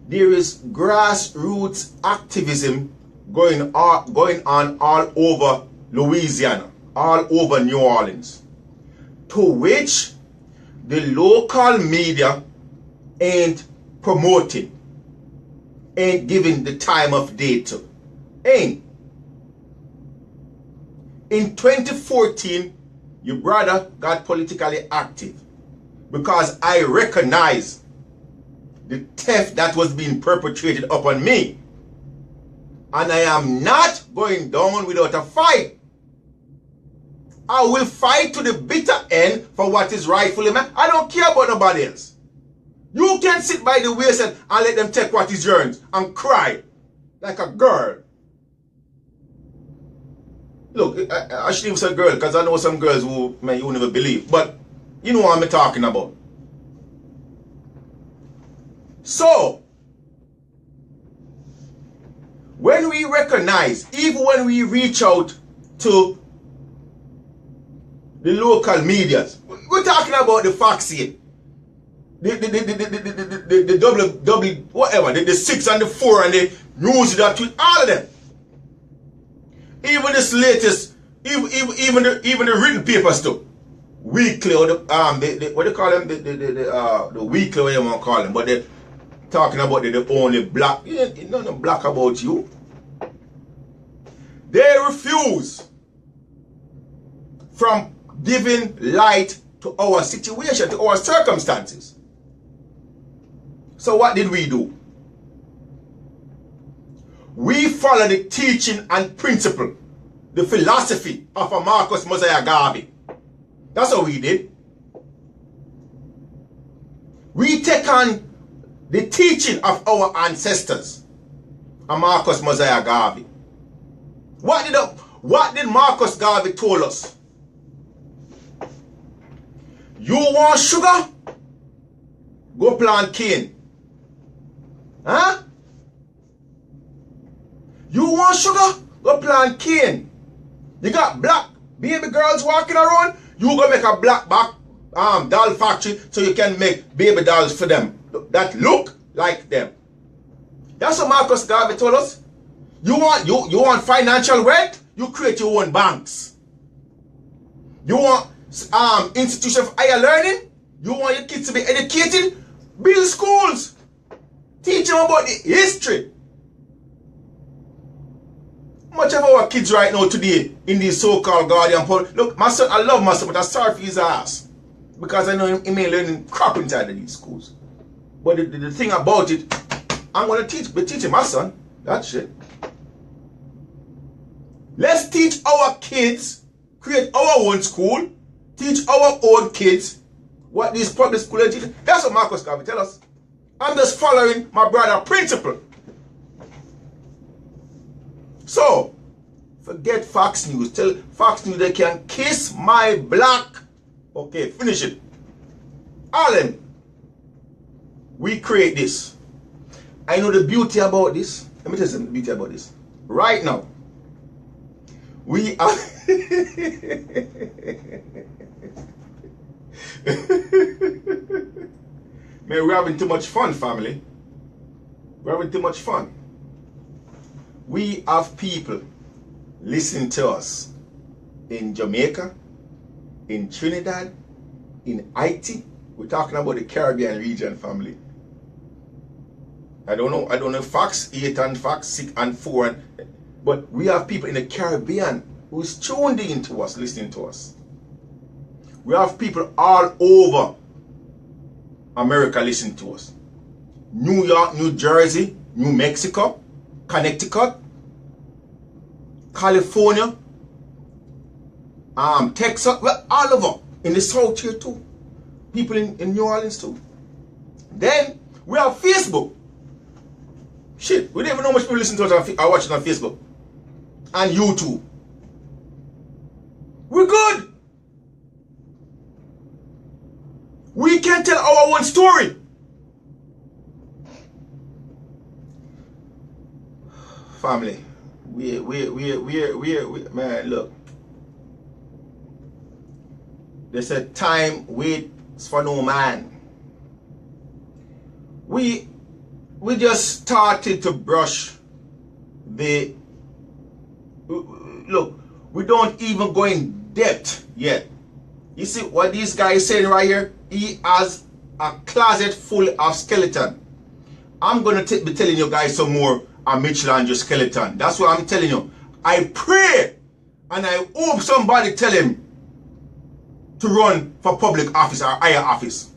There is grassroots activism going on all over Louisiana, all over New Orleans, to which the local media ain't promoting, ain't giving the time of day to. Ain't. In 2014, your brother got politically active because I recognize the theft that was being perpetrated upon me. And I am not going down without a fight. I will fight to the bitter end for what is rightfully mine. I don't care about nobody else. You can sit by the wayside and let them take what is yours and cry like a girl. Look, I shouldn't even say girl because I know some girls who you never believe. But you know what I'm talking about. So, when we recognize, even when we reach out to the local medias, we're talking about the vaccine, the double, whatever, the 6 and the 4 and the news that tweet, all of them. Even this latest Even the written papers too. Weekly or the what do you call them? The weekly, what you want to call them, but they're talking about the only black. Nothing black about you. They refuse from giving light to our situation, to our circumstances. So what did we do? We follow the teaching and principle, the philosophy of a Marcus Mosiah Garvey. That's what we did. We take on the teaching of our ancestors, a Marcus Mosiah Garvey. What did Marcus Garvey told us? You want sugar? Go plant cane. Huh? You want sugar? Go plant cane. You got black baby girls walking around? You go make a black doll factory so you can make baby dolls for them that look like them. That's what Marcus Garvey told us. You want financial wealth? You create your own banks. You want institution of higher learning? You want your kids to be educated? Build schools. Teach them about the history. Much of our kids right now today in these so-called guardian politics. Look, my son, I love my son, but I'm sorry for his ass. Because I know he may learning crap inside of these schools. But the thing about it, I'm going to be teaching my son that shit. Let's teach our kids, create our own school, teach our own kids what these public schools are teaching. That's what Marcus Garvey tell us. I'm just following my brother's principle. So, forget Fox News. Tell Fox News they can kiss my black. Okay, finish it. Allen, we create this. I know the beauty about this. Let me tell you something, the beauty about this. Right now, we are... Man, we're having too much fun, family. We're having too much fun. We have people listening to us in Jamaica, in Trinidad, in Haiti. We're talking about the Caribbean region, family. I don't know Fox 8 and Fox 6 and 4, but we have people in the Caribbean who is tuned in to us, listening to us. We have people all over America listening to us. New York, New Jersey, New Mexico, Connecticut, California, Texas, well, all over. In the South here too. People in New Orleans too. Then we have Facebook. Shit, we don't even know how much people listen to us or watching on Facebook. And YouTube. We're good. We can tell our own story. Family, we man, look. They said time waits for no man. We just started to brush the look. We don't even go in depth yet. You see what these guys saying right here? He has a closet full of skeleton. I'm gonna be telling you guys some more on Mitch Landry skeleton. That's what I'm telling you. I pray and I hope somebody tell him to run for public office or higher office.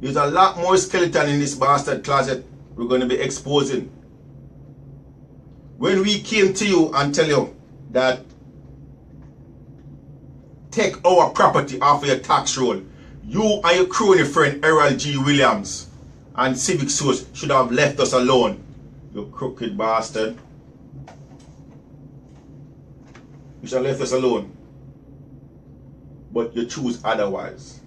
There's a lot more skeleton in this bastard closet we're going to be exposing. When we came to you and tell you that take our property off of your tax roll, you and your crony friend Errol G. Williams and Civic Source should have left us alone. You crooked bastard. You should have left us alone. But you choose otherwise.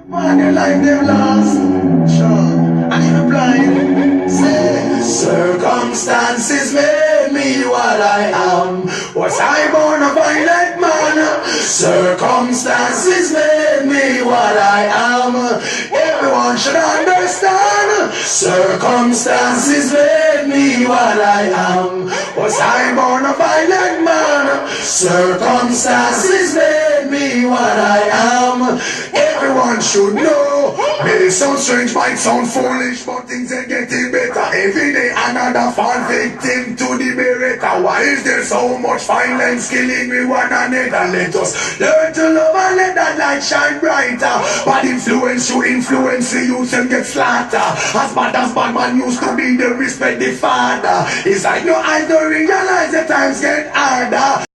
Man, your life they've lost. Sure, and even blind. Say, circumstances made me what I am. Was I born a violent man? Circumstances made me what I am. Everyone should understand. Circumstances made me what I am. Was I born a violent man? Circumstances made me what I am. Everyone should know. May sound strange, might sound foolish, but things are getting better. Every day another fall victim to the beretta. Why is there so much violence killing me one another? Let us learn to love and let that light shine brighter. Bad influence to influence the youth and get slaughtered. As bad man used to be, the respect the father. It's like no eyes don't realize the times get harder.